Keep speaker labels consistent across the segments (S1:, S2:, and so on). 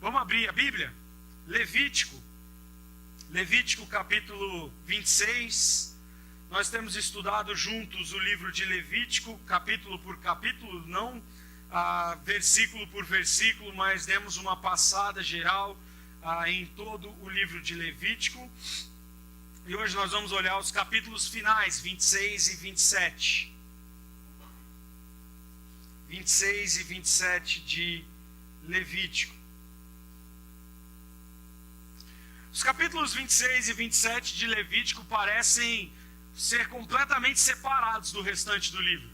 S1: Vamos abrir a Bíblia? Levítico capítulo 26. Nós temos estudado juntos o livro de Levítico, capítulo por capítulo, não versículo por versículo, mas demos uma passada geral em todo o livro de Levítico. E hoje nós vamos olhar os capítulos finais, 26 e 27. 26 e 27 de Levítico. Os capítulos 26 e 27 de Levítico parecem ser completamente separados do restante do livro.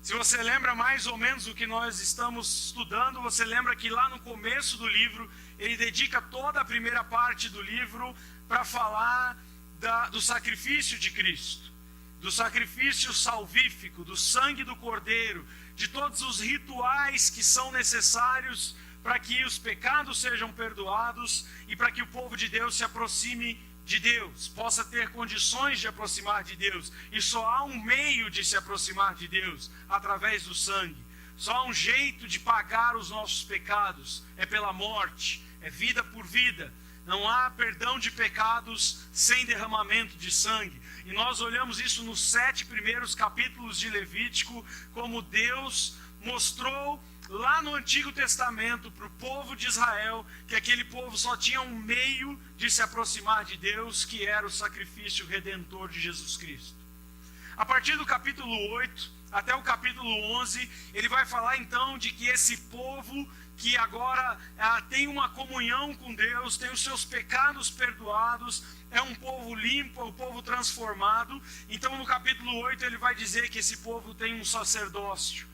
S1: Se você lembra mais ou menos o que nós estamos estudando, você lembra que lá no começo do livro, ele dedica toda a primeira parte do livro para falar do sacrifício de Cristo, do sacrifício salvífico, do sangue do Cordeiro, de todos os rituais que são necessários para que os pecados sejam perdoados e para que o povo de Deus se aproxime de Deus, possa ter condições de aproximar de Deus. E só há um meio de se aproximar de Deus, através do sangue. Só há um jeito de pagar os nossos pecados, é pela morte, é vida por vida. Não há perdão de pecados sem derramamento de sangue. E nós olhamos isso nos 7 primeiros capítulos de Levítico, como Deus mostrou lá no Antigo Testamento para o povo de Israel, que aquele povo só tinha um meio de se aproximar de Deus, que era o sacrifício redentor de Jesus Cristo. A partir do capítulo 8 até o capítulo 11, ele vai falar então de que esse povo que agora tem uma comunhão com Deus, tem os seus pecados perdoados, é um povo limpo, é um povo transformado. Então no capítulo 8 ele vai dizer que esse povo tem um sacerdócio.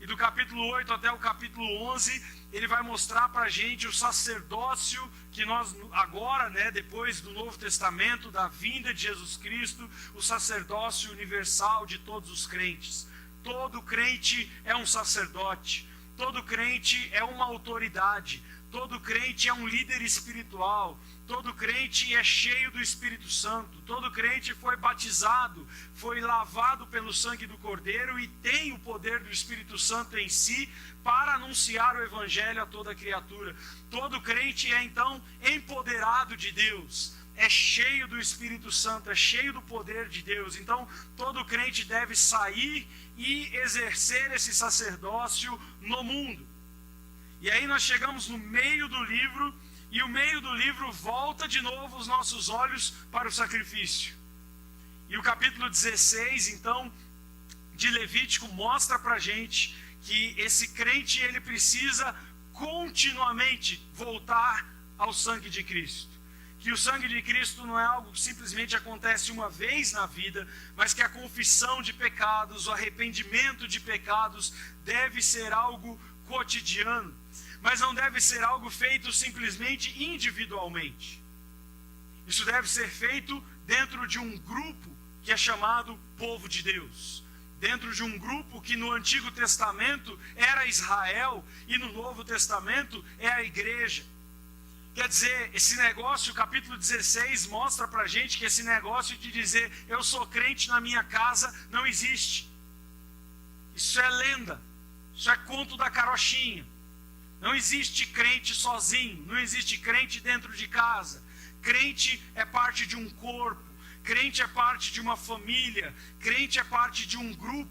S1: E do capítulo 8 até o capítulo 11, ele vai mostrar para a gente o sacerdócio que nós agora, depois do Novo Testamento, da vinda de Jesus Cristo, o sacerdócio universal de todos os crentes. Todo crente é um sacerdote, todo crente é uma autoridade, todo crente é um líder espiritual, todo crente é cheio do Espírito Santo, todo crente foi batizado, foi lavado pelo sangue do Cordeiro e tem o poder do Espírito Santo em si para anunciar o Evangelho a toda criatura. Todo crente é então empoderado de Deus, é cheio do Espírito Santo, é cheio do poder de Deus. Então todo crente deve sair e exercer esse sacerdócio no mundo. E aí nós chegamos no meio do livro, e o meio do livro volta de novo os nossos olhos para o sacrifício. E o capítulo 16, então, de Levítico mostra para a gente que esse crente ele precisa continuamente voltar ao sangue de Cristo. Que o sangue de Cristo não é algo que simplesmente acontece uma vez na vida, mas que a confissão de pecados, o arrependimento de pecados deve ser algo cotidiano. Mas não deve ser algo feito simplesmente individualmente. Isso deve ser feito dentro de um grupo que é chamado povo de Deus. Dentro de um grupo que no Antigo Testamento era Israel e no Novo Testamento é a igreja. Quer dizer, esse negócio, o capítulo 16 mostra pra gente que esse negócio de dizer eu sou crente na minha casa não existe. Isso é lenda, isso é conto da carochinha. Não existe crente sozinho, não existe crente dentro de casa. Crente é parte de um corpo, crente é parte de uma família, crente é parte de um grupo,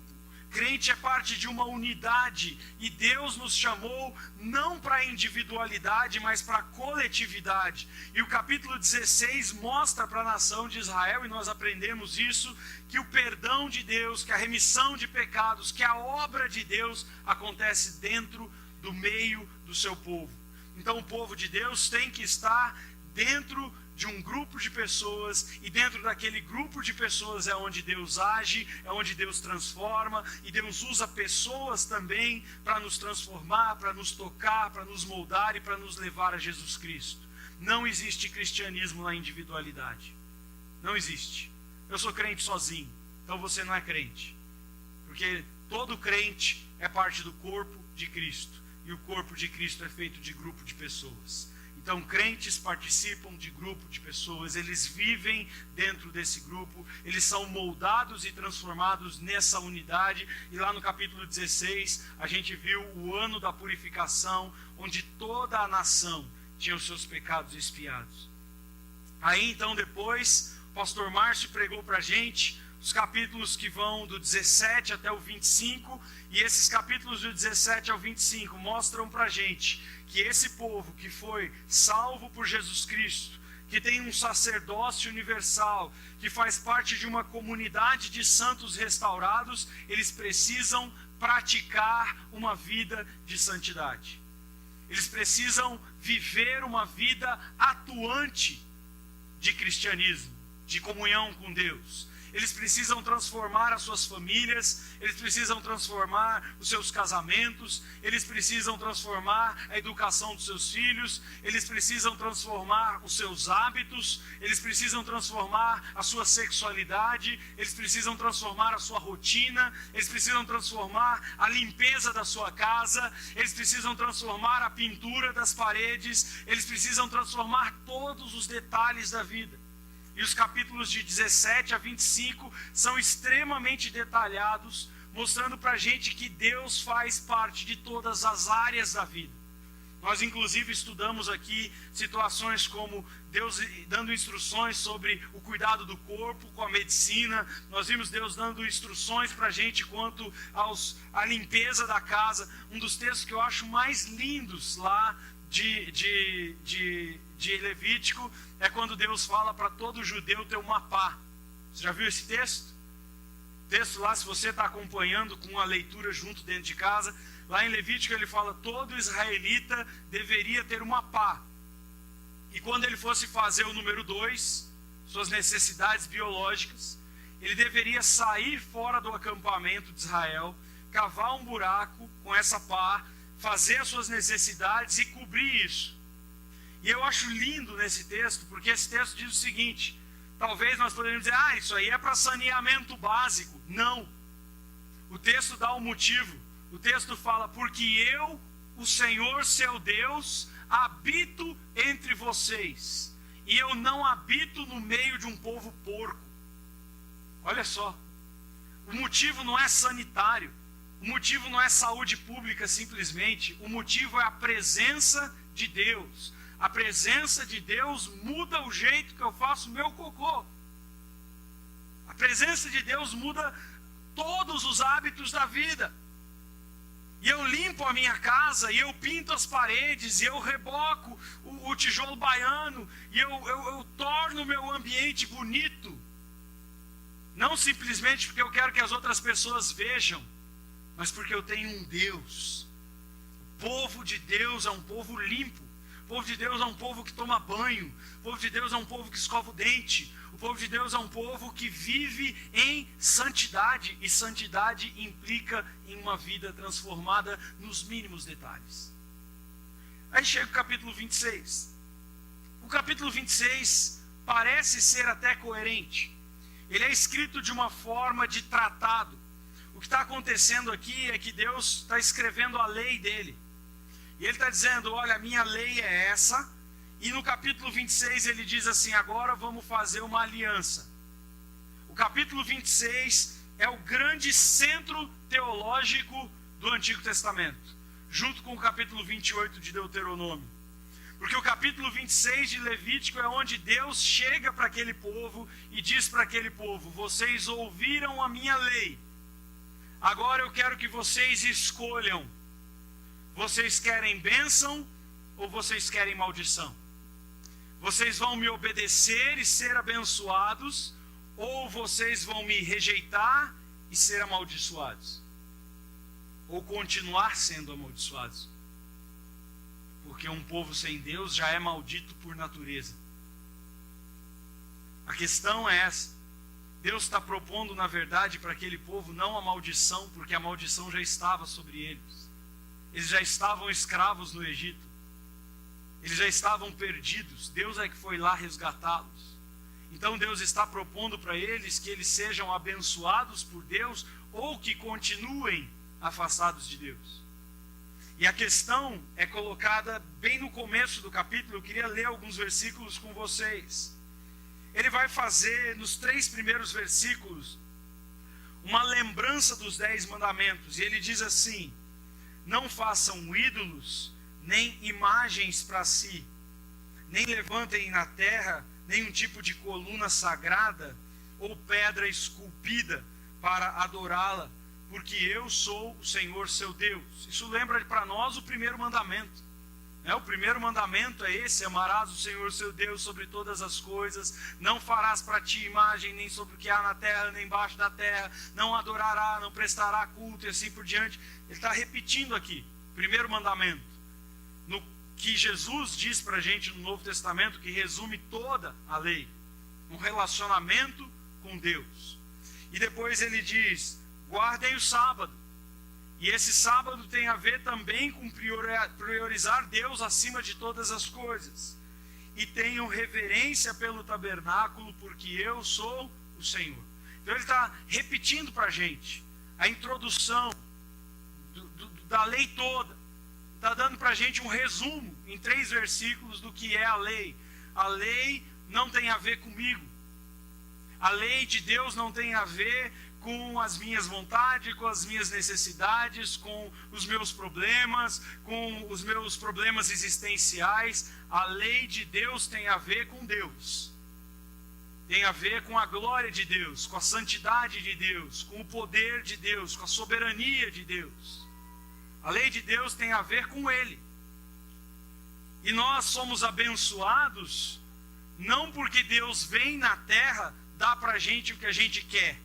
S1: crente é parte de uma unidade. E Deus nos chamou não para a individualidade, mas para a coletividade. E o capítulo 16 mostra para a nação de Israel, e nós aprendemos isso, que o perdão de Deus, que a remissão de pecados, que a obra de Deus acontece dentro do meio do seu povo. Então o povo de Deus tem que estar dentro de um grupo de pessoas, e dentro daquele grupo de pessoas é onde Deus age, é onde Deus transforma, e Deus usa pessoas também para nos transformar, para nos tocar, para nos moldar e para nos levar a Jesus Cristo. Não existe cristianismo na individualidade. Não existe. Eu sou crente sozinho, então você não é crente. Porque todo crente é parte do corpo de Cristo. E o corpo de Cristo é feito de grupo de pessoas. Então crentes participam de grupo de pessoas, eles vivem dentro desse grupo, eles são moldados e transformados nessa unidade. E lá no capítulo 16 a gente viu o ano da purificação, onde toda a nação tinha os seus pecados expiados. Aí então depois, o pastor Márcio pregou para a gente os capítulos que vão do 17 até o 25, e esses capítulos do 17 ao 25 mostram para a gente que esse povo que foi salvo por Jesus Cristo, que tem um sacerdócio universal, que faz parte de uma comunidade de santos restaurados, eles precisam praticar uma vida de santidade. Eles precisam viver uma vida atuante de cristianismo, de comunhão com Deus. Eles precisam transformar as suas famílias, eles precisam transformar os seus casamentos, eles precisam transformar a educação dos seus filhos, eles precisam transformar os seus hábitos, eles precisam transformar a sua sexualidade, eles precisam transformar a sua rotina, eles precisam transformar a limpeza da sua casa, eles precisam transformar a pintura das paredes, eles precisam transformar todos os detalhes da vida. E os capítulos de 17 a 25 são extremamente detalhados, mostrando para a gente que Deus faz parte de todas as áreas da vida. Nós inclusive estudamos aqui situações como Deus dando instruções sobre o cuidado do corpo com a medicina. Nós vimos Deus dando instruções para a gente quanto à limpeza da casa. Um dos textos que eu acho mais lindos lá de Levítico é quando Deus fala para todo judeu ter uma pá. Você já viu esse texto? O texto lá, se você está acompanhando com a leitura junto dentro de casa, lá em Levítico ele fala: todo israelita deveria ter uma pá. E quando ele fosse fazer o número 2, suas necessidades biológicas, ele deveria sair fora do acampamento de Israel, cavar um buraco com essa pá, fazer as suas necessidades e cobrir isso. E eu acho lindo nesse texto, porque esse texto diz o seguinte: talvez nós poderíamos dizer, isso aí é para saneamento básico. Não. O texto dá um motivo. O texto fala: porque eu, o Senhor seu Deus, habito entre vocês, e eu não habito no meio de um povo porco. Olha só. O motivo não é sanitário. O motivo não é saúde pública simplesmente. O motivo é a presença de Deus. A presença de Deus muda o jeito que eu faço o meu cocô. A presença de Deus muda todos os hábitos da vida. E eu limpo a minha casa, e eu pinto as paredes, e eu reboco o tijolo baiano, e eu torno o meu ambiente bonito. Não simplesmente porque eu quero que as outras pessoas vejam, mas porque eu tenho um Deus. O povo de Deus é um povo limpo. O povo de Deus é um povo que toma banho. O povo de Deus é um povo que escova o dente. O povo de Deus é um povo que vive em santidade. E santidade implica em uma vida transformada nos mínimos detalhes. Aí chega o capítulo 26. O capítulo 26 parece ser até coerente. Ele é escrito de uma forma de tratado. O que está acontecendo aqui é que Deus está escrevendo a lei dele. E ele está dizendo: olha, a minha lei é essa. E no capítulo 26 ele diz assim: agora vamos fazer uma aliança. O capítulo 26 é o grande centro teológico do Antigo Testamento, junto com o capítulo 28 de Deuteronômio. Porque o capítulo 26 de Levítico é onde Deus chega para aquele povo e diz para aquele povo: vocês ouviram a minha lei. Agora eu quero que vocês escolham. Vocês querem bênção ou vocês querem maldição? Vocês vão me obedecer e ser abençoados, ou vocês vão me rejeitar e ser amaldiçoados? Ou continuar sendo amaldiçoados? Porque um povo sem Deus já é maldito por natureza. A questão é essa. Deus está propondo, na verdade, para aquele povo não a maldição, porque a maldição já estava sobre eles. Eles já estavam escravos no Egito. Eles já estavam perdidos. Deus é que foi lá resgatá-los. Então Deus está propondo para eles que eles sejam abençoados por Deus ou que continuem afastados de Deus. E a questão é colocada bem no começo do capítulo. Eu queria ler alguns versículos com vocês. Ele vai fazer, nos 3 primeiros versículos, uma lembrança dos 10 mandamentos. E ele diz assim: não façam ídolos, nem imagens para si, nem levantem na terra nenhum tipo de coluna sagrada ou pedra esculpida para adorá-la, porque eu sou o Senhor seu Deus. Isso lembra para nós o primeiro mandamento. O primeiro mandamento é esse: amarás o Senhor seu Deus sobre todas as coisas, não farás para ti imagem nem sobre o que há na terra, nem embaixo da terra, não adorará, não prestará culto e assim por diante. Ele está repetindo aqui, primeiro mandamento, no que Jesus diz para a gente no Novo Testamento, que resume toda a lei, um relacionamento com Deus. E depois ele diz: guardem o sábado. E esse sábado tem a ver também com priorizar Deus acima de todas as coisas. E tenham reverência pelo tabernáculo, porque eu sou o Senhor. Então ele está repetindo para a gente a introdução da lei toda. Está dando para a gente um resumo em 3 versículos do que é a lei. A lei não tem a ver comigo. A lei de Deus não tem a ver com as minhas vontades, com as minhas necessidades, com os meus problemas, com os meus problemas existenciais. A lei de Deus tem a ver com Deus. Tem a ver com a glória de Deus, com a santidade de Deus, com o poder de Deus, com a soberania de Deus. A lei de Deus tem a ver com Ele. E nós somos abençoados, não porque Deus vem na terra dar para a gente o que a gente quer.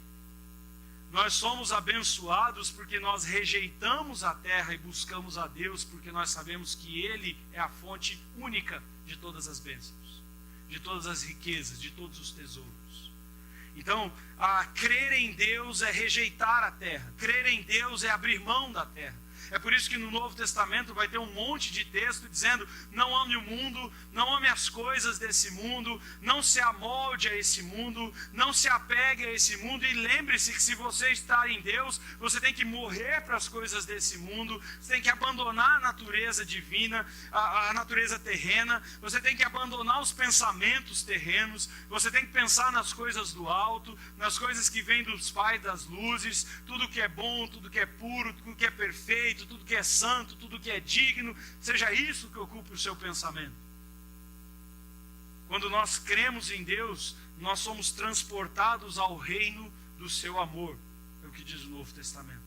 S1: Nós somos abençoados porque nós rejeitamos a terra e buscamos a Deus, porque nós sabemos que Ele é a fonte única de todas as bênçãos, de todas as riquezas, de todos os tesouros. Então, crer em Deus é rejeitar a terra. Crer em Deus é abrir mão da terra. É por isso que no Novo Testamento vai ter um monte de texto dizendo: não ame o mundo, não ame as coisas desse mundo, não se amolde a esse mundo, não se apegue a esse mundo. E lembre-se que se você está em Deus, você tem que morrer para as coisas desse mundo, você tem que abandonar a natureza divina, a natureza terrena, você tem que abandonar os pensamentos terrenos, você tem que pensar nas coisas do alto, nas coisas que vêm dos pais das luzes, tudo que é bom, tudo que é puro, tudo que é perfeito, tudo que é santo, tudo que é digno, seja isso que ocupe o seu pensamento. Quando nós cremos em Deus, nós somos transportados ao reino do seu amor, é o que diz o Novo Testamento.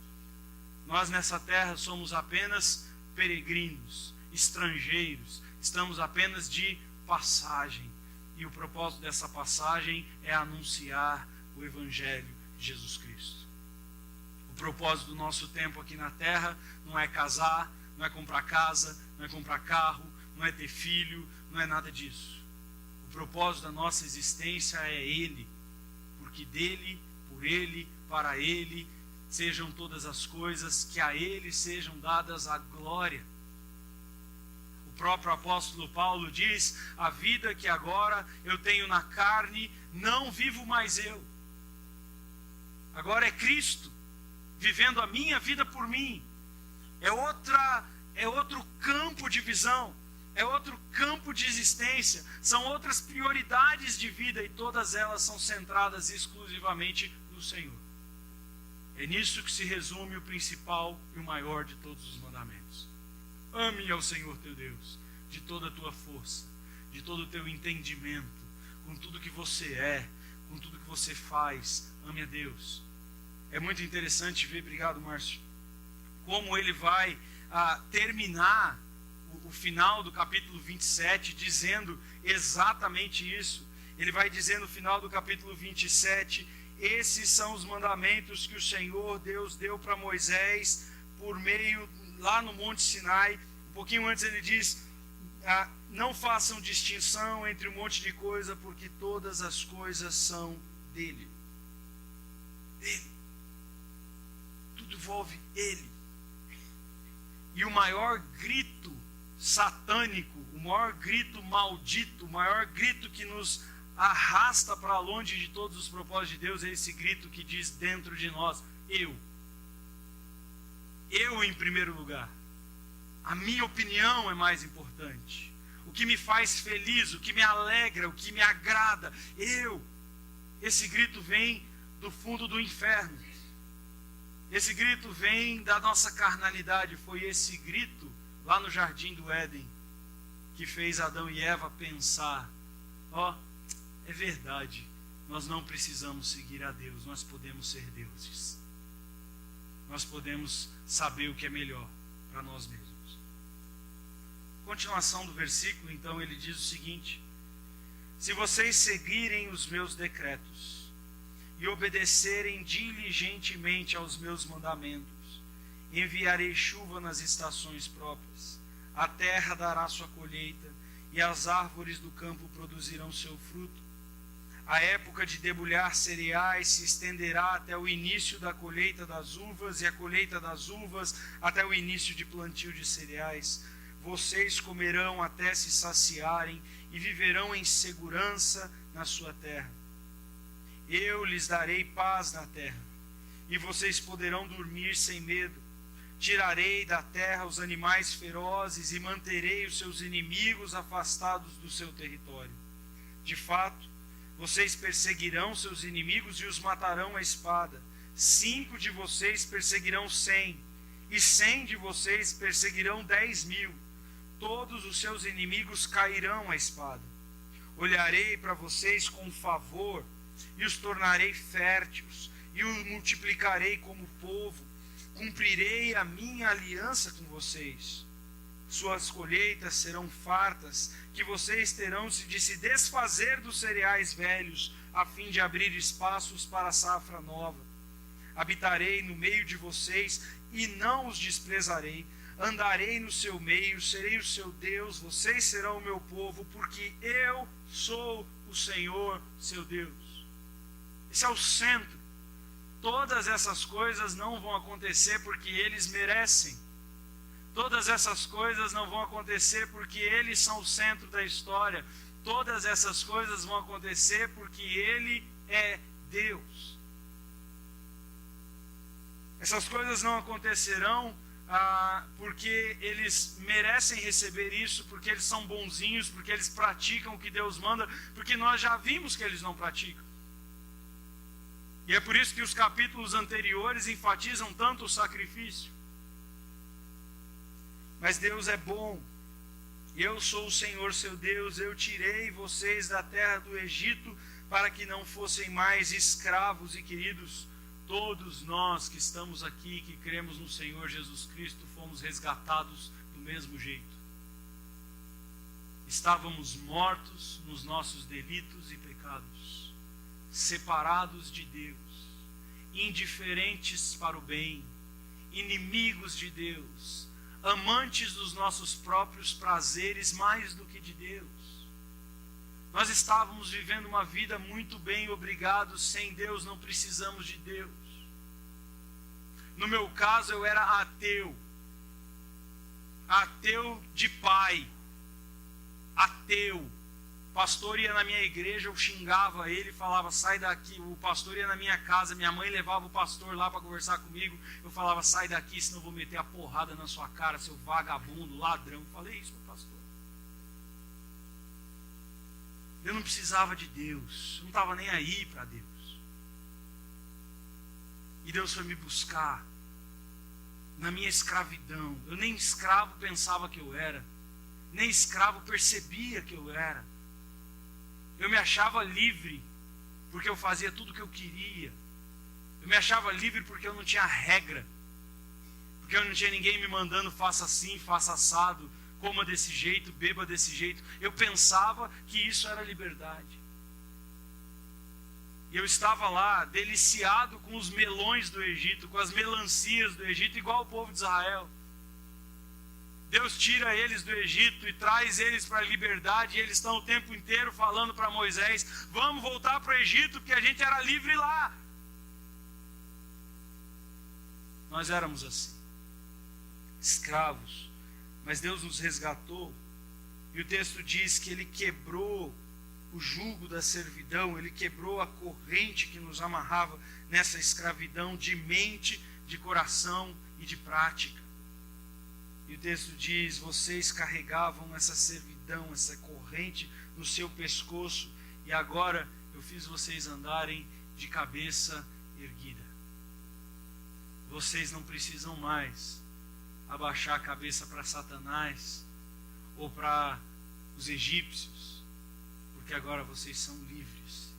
S1: Nós nessa terra somos apenas peregrinos, estrangeiros, estamos apenas de passagem, e o propósito dessa passagem é anunciar o Evangelho de Jesus Cristo. O propósito do nosso tempo aqui na terra não é casar, não é comprar casa, não é comprar carro, não é ter filho, não é nada disso. O propósito da nossa existência é Ele, porque dele, por Ele, para Ele sejam todas as coisas, que a Ele sejam dadas a glória. O próprio apóstolo Paulo diz: a vida que agora eu tenho na carne, não vivo mais eu. Agora é Cristo vivendo a minha vida por mim. É outro campo de visão, é outro campo de existência, são outras prioridades de vida, e todas elas são centradas exclusivamente no Senhor. É nisso que se resume o principal e o maior de todos os mandamentos. Ame ao Senhor teu Deus de toda a tua força, de todo o teu entendimento, com tudo que você é, com tudo que você faz. Ame a Deus. É muito interessante ver, obrigado Márcio, como ele vai terminar o final do capítulo 27 dizendo exatamente isso. Ele vai dizer no final do capítulo 27: esses são os mandamentos que o Senhor Deus deu para Moisés por meio, lá no Monte Sinai. Um pouquinho antes ele diz: não façam distinção entre um monte de coisa, porque todas as coisas são dele. Dele. Tudo envolve Ele. E o maior grito satânico, o maior grito maldito, o maior grito que nos arrasta para longe de todos os propósitos de Deus, é esse grito que diz dentro de nós: eu em primeiro lugar. A minha opinião é mais importante. O que me faz feliz, o que me alegra, o que me agrada, eu. Esse grito vem do fundo do inferno. Esse grito vem da nossa carnalidade. Foi esse grito lá no Jardim do Éden que fez Adão e Eva pensar: é verdade, nós não precisamos seguir a Deus, nós podemos ser deuses. Nós podemos saber o que é melhor para nós mesmos. Continuação do versículo, então, ele diz o seguinte: se vocês seguirem os meus decretos e obedecerem diligentemente aos meus mandamentos, enviarei chuva nas estações próprias, a terra dará sua colheita e as árvores do campo produzirão seu fruto. A época de debulhar cereais se estenderá até o início da colheita das uvas, e a colheita das uvas até o início de plantio de cereais. Vocês comerão até se saciarem e viverão em segurança na sua terra. Eu lhes darei paz na terra, e vocês poderão dormir sem medo. Tirarei da terra os animais ferozes e manterei os seus inimigos afastados do seu território. De fato, vocês perseguirão seus inimigos e os matarão à espada. 5 de vocês perseguirão 100, e 100 de vocês perseguirão 10.000. Todos os seus inimigos cairão à espada. Olharei para vocês com favor, e os tornarei férteis, e os multiplicarei como povo. Cumprirei a minha aliança com vocês. Suas colheitas serão fartas, que vocês terão de se desfazer dos cereais velhos, a fim de abrir espaços para a safra nova. Habitarei no meio de vocês e não os desprezarei. Andarei no seu meio, serei o seu Deus, vocês serão o meu povo, porque eu sou o Senhor, seu Deus. Esse é o centro. Todas essas coisas não vão acontecer porque eles merecem. Todas essas coisas não vão acontecer porque eles são o centro da história. Todas essas coisas vão acontecer porque Ele é Deus. Essas coisas não acontecerão porque eles merecem receber isso, porque eles são bonzinhos, porque eles praticam o que Deus manda, porque nós já vimos que eles não praticam. E é por isso que os capítulos anteriores enfatizam tanto o sacrifício. Mas Deus é bom. Eu sou o Senhor seu Deus. Eu tirei vocês da terra do Egito para que não fossem mais escravos. E queridos, todos nós que estamos aqui, que cremos no Senhor Jesus Cristo, fomos resgatados do mesmo jeito. Estávamos mortos nos nossos delitos e pecados, separados de Deus, indiferentes para o bem, inimigos de Deus, amantes dos nossos próprios prazeres mais do que de Deus. Nós estávamos vivendo uma vida muito bem, obrigado, sem Deus, não precisamos de Deus. No meu caso, eu era ateu de pai, ateu. O pastor ia na minha igreja, eu xingava ele, falava: sai daqui. O pastor ia na minha casa, minha mãe levava o pastor lá para conversar comigo, eu falava: sai daqui, senão eu vou meter a porrada na sua cara, seu vagabundo, ladrão. Falei isso para o pastor. Eu não precisava de Deus, eu não estava nem aí para Deus. E Deus foi me buscar na minha escravidão. Eu nem escravo pensava que eu era, nem escravo percebia que eu era. Eu me achava livre porque eu fazia tudo o que eu queria. Eu me achava livre porque eu não tinha regra, porque eu não tinha ninguém me mandando: faça assim, faça assado, coma desse jeito, beba desse jeito. Eu pensava que isso era liberdade. E eu estava lá deliciado com os melões do Egito, com as melancias do Egito, igual o povo de Israel. Deus tira eles do Egito e traz eles para a liberdade, e eles estão o tempo inteiro falando para Moisés: vamos voltar para o Egito, porque a gente era livre lá. Nós éramos assim, escravos, mas Deus nos resgatou, e o texto diz que Ele quebrou o jugo da servidão, Ele quebrou a corrente que nos amarrava nessa escravidão de mente, de coração e de prática. E o texto diz: vocês carregavam essa servidão, essa corrente no seu pescoço, e agora eu fiz vocês andarem de cabeça erguida. Vocês não precisam mais abaixar a cabeça para Satanás ou para os egípcios, porque agora vocês são livres.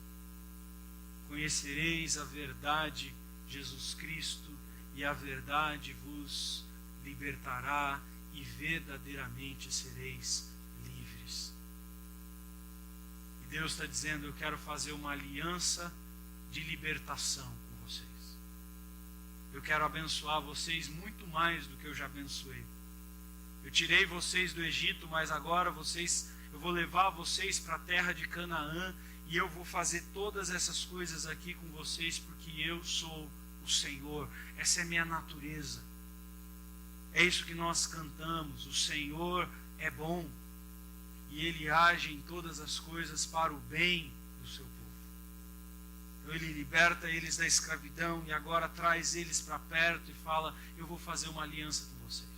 S1: Conhecereis a verdade, Jesus Cristo, e a verdade vos libertará, e verdadeiramente sereis livres. E Deus está dizendo: eu quero fazer uma aliança de libertação com vocês. Eu quero abençoar vocês muito mais do que eu já abençoei. Eu tirei vocês do Egito, mas agora eu vou levar vocês para a terra de Canaã, e eu vou fazer todas essas coisas aqui com vocês, porque eu sou o Senhor. Essa é minha natureza. É isso que nós cantamos: o Senhor é bom, e Ele age em todas as coisas para o bem do seu povo. Então Ele liberta eles da escravidão, e agora traz eles para perto e fala: eu vou fazer uma aliança com vocês.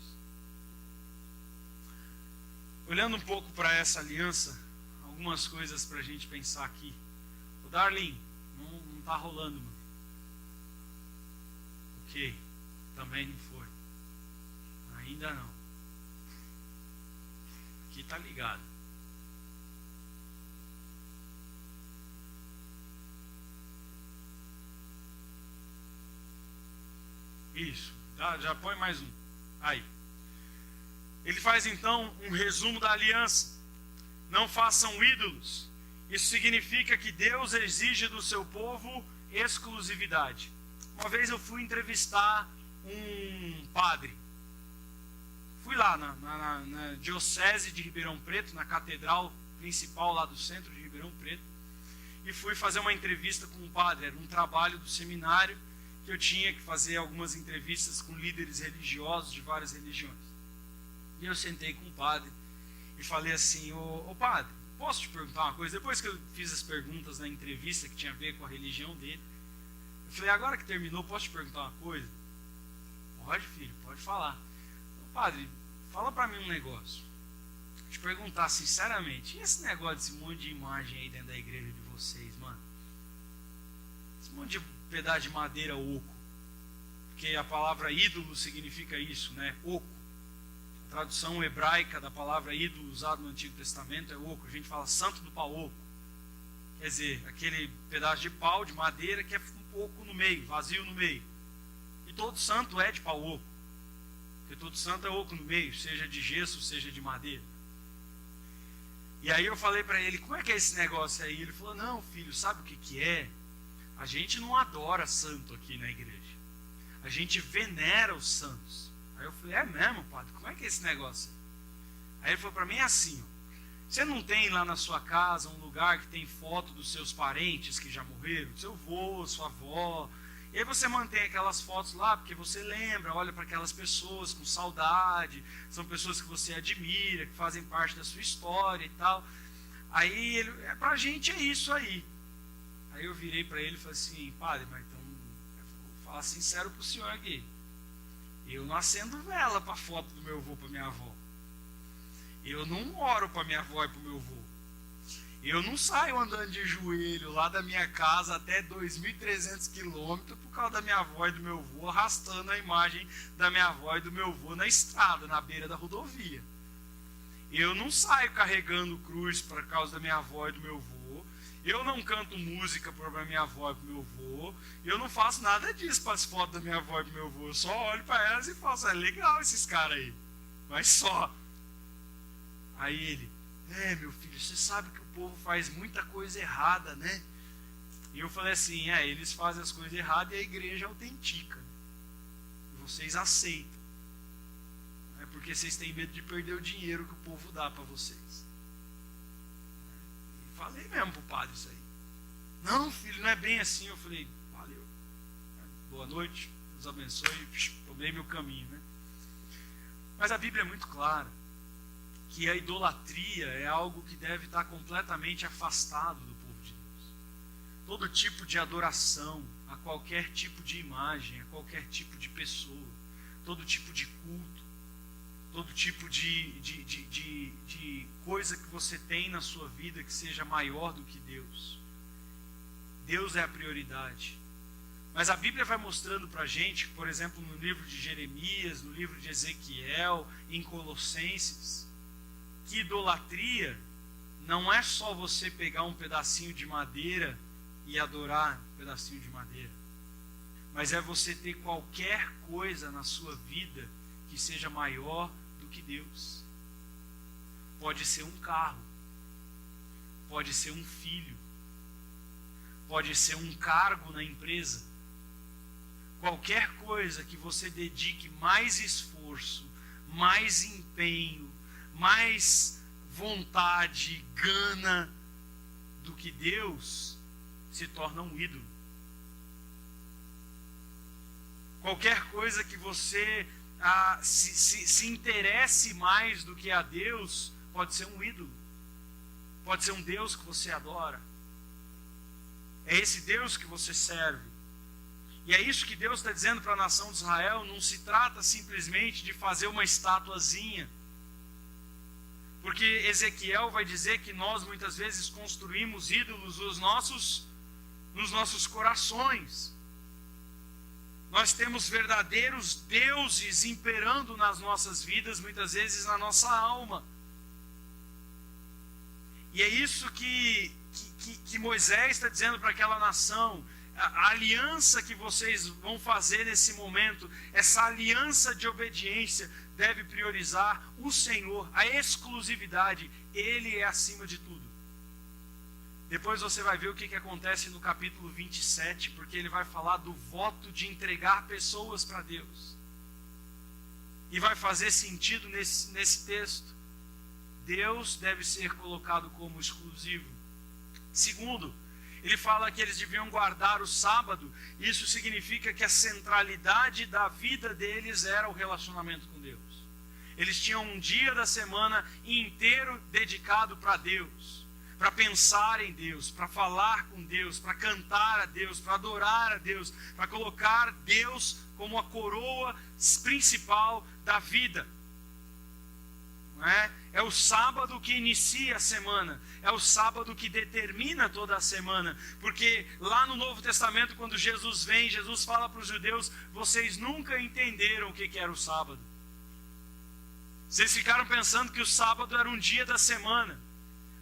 S1: Olhando um pouco para essa aliança, algumas coisas para a gente pensar aqui. O Darlin, não está rolando, mano. Ok, também não foi. Ainda não. Aqui está ligado. Isso, já põe mais um. Aí. Ele faz então um resumo da aliança. Não façam ídolos. Isso significa que Deus exige do seu povo exclusividade. Uma vez eu fui entrevistar um padre. Fui lá na diocese de Ribeirão Preto, na catedral principal lá do centro de Ribeirão Preto, e fui fazer uma entrevista com um padre. Era um trabalho do seminário que eu tinha que fazer algumas entrevistas com líderes religiosos de várias religiões. E eu sentei com o padre e falei assim: ô padre, posso te perguntar uma coisa? Depois que eu fiz as perguntas na entrevista que tinha a ver com a religião dele, eu falei: agora que terminou, posso te perguntar uma coisa? Pode, filho, pode falar. Então, padre, fala pra mim um negócio. Vou te perguntar sinceramente: e esse negócio desse monte de imagem aí dentro da igreja de vocês, mano? Esse monte de pedaço de madeira oco. Porque a palavra ídolo significa isso, né? Oco. A tradução hebraica da palavra ídolo usada no Antigo Testamento é oco. A gente fala santo do pau oco. Quer dizer, aquele pedaço de pau, de madeira, que é um oco no meio, vazio no meio. E todo santo é de pau oco. Porque todo santo é oco no meio, seja de gesso, seja de madeira. E aí eu falei para ele: como é que é esse negócio aí? Ele falou: não, filho, sabe o que é? A gente não adora santo aqui na igreja. A gente venera os santos. Aí eu falei: é mesmo, padre? Como é que é esse negócio? Aí ele falou para mim: é assim, ó. Você não tem lá na sua casa um lugar que tem foto dos seus parentes que já morreram? Seu avô, sua avó. E aí você mantém aquelas fotos lá porque você lembra, olha para aquelas pessoas com saudade. São pessoas que você admira, que fazem parte da sua história e tal. Aí ele: pra gente é isso aí. Aí eu virei para ele e falei assim: padre, mas então, vou falar sincero pro senhor aqui. Eu não acendo vela para a foto do meu avô, para minha avó. Eu não oro para minha avó e para o meu avô. Eu não saio andando de joelho lá da minha casa até 2.300 quilômetros por causa da minha avó e do meu avô, arrastando a imagem da minha avó e do meu avô na estrada, na beira da rodovia. Eu não saio carregando cruz por causa da minha avó e do meu avô. Eu não canto música para minha avó e para meu avô. Eu não faço nada disso para as fotos da minha avó e do meu avô. Eu só olho para elas e falo: é legal esses caras aí. Mas só. Aí ele: é, meu filho, você sabe que o povo faz muita coisa errada, né? E eu falei assim: eles fazem as coisas erradas e a igreja autentica. E vocês aceitam. É porque vocês têm medo de perder o dinheiro que o povo dá para vocês. Falei mesmo pro padre isso aí. Não, filho, não é bem assim. Eu falei: valeu. Boa noite, Deus abençoe. Tomei meu caminho, né? Mas a Bíblia é muito clara que a idolatria é algo que deve estar completamente afastado do povo de Deus. Todo tipo de adoração a qualquer tipo de imagem, a qualquer tipo de pessoa, todo tipo de culto, todo tipo de coisa que você tem na sua vida que seja maior do que Deus. Deus é a prioridade. Mas a Bíblia vai mostrando para a gente, por exemplo, no livro de Jeremias, no livro de Ezequiel, em Colossenses, que idolatria não é só você pegar um pedacinho de madeira e adorar um pedacinho de madeira, mas é você ter qualquer coisa na sua vida que seja maior do que Deus. Pode ser um carro, pode ser um filho, pode ser um cargo na empresa. Qualquer coisa que você dedique mais esforço, mais empenho, mais vontade, gana do que Deus, se torna um ídolo. Qualquer coisa que você se interesse mais do que a Deus, pode ser um ídolo. Pode ser um Deus que você adora. É esse Deus que você serve. E é isso que Deus está dizendo para a nação de Israel. Não se trata simplesmente de fazer uma estatuazinha. Porque Ezequiel vai dizer que nós muitas vezes construímos ídolos nos nossos corações. Nós temos verdadeiros deuses imperando nas nossas vidas, muitas vezes na nossa alma. E é isso que Moisés está dizendo para aquela nação. A aliança que vocês vão fazer nesse momento, essa aliança de obediência, deve priorizar o Senhor, a exclusividade. Ele é acima de tudo. Depois você vai ver o que acontece no capítulo 27, porque ele vai falar do voto de entregar pessoas para Deus. E vai fazer sentido nesse texto. Deus deve ser colocado como exclusivo. Segundo, ele fala que eles deviam guardar o sábado. Isso significa que a centralidade da vida deles era o relacionamento com Deus. Eles tinham um dia da semana inteiro dedicado para Deus, para pensar em Deus, para falar com Deus, para cantar a Deus, para adorar a Deus, para colocar Deus como a coroa principal da vida. Não é? É o sábado que inicia a semana, é o sábado que determina toda a semana, porque lá no Novo Testamento, quando Jesus vem, Jesus fala para os judeus: vocês nunca entenderam o que era o sábado. Vocês ficaram pensando que o sábado era um dia da semana.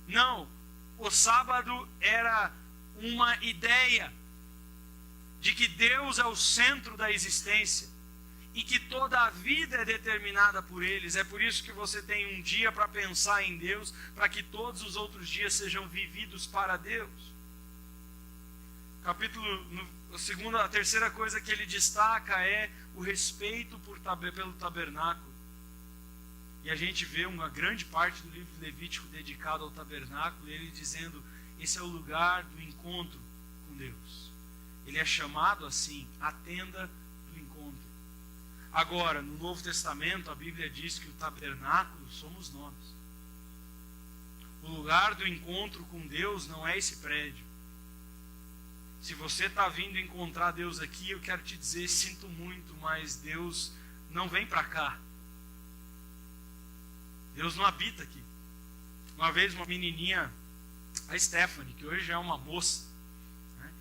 S1: Não, o sábado era uma ideia de que Deus é o centro da existência e que toda a vida é determinada por eles. É por isso que você tem um dia para pensar em Deus, para que todos os outros dias sejam vividos para Deus. A terceira coisa que ele destaca é o respeito pelo tabernáculo. E a gente vê uma grande parte do livro Levítico dedicado ao tabernáculo, ele dizendo: esse é o lugar do encontro com Deus. Ele é chamado assim, a tenda do encontro. Agora, no Novo Testamento, a Bíblia diz que o tabernáculo somos nós. O lugar do encontro com Deus não é esse prédio. Se você está vindo encontrar Deus aqui, eu quero te dizer, sinto muito, mas Deus não vem para cá. Deus não habita aqui. Uma vez uma menininha, a Stephanie, que hoje já é uma moça, né?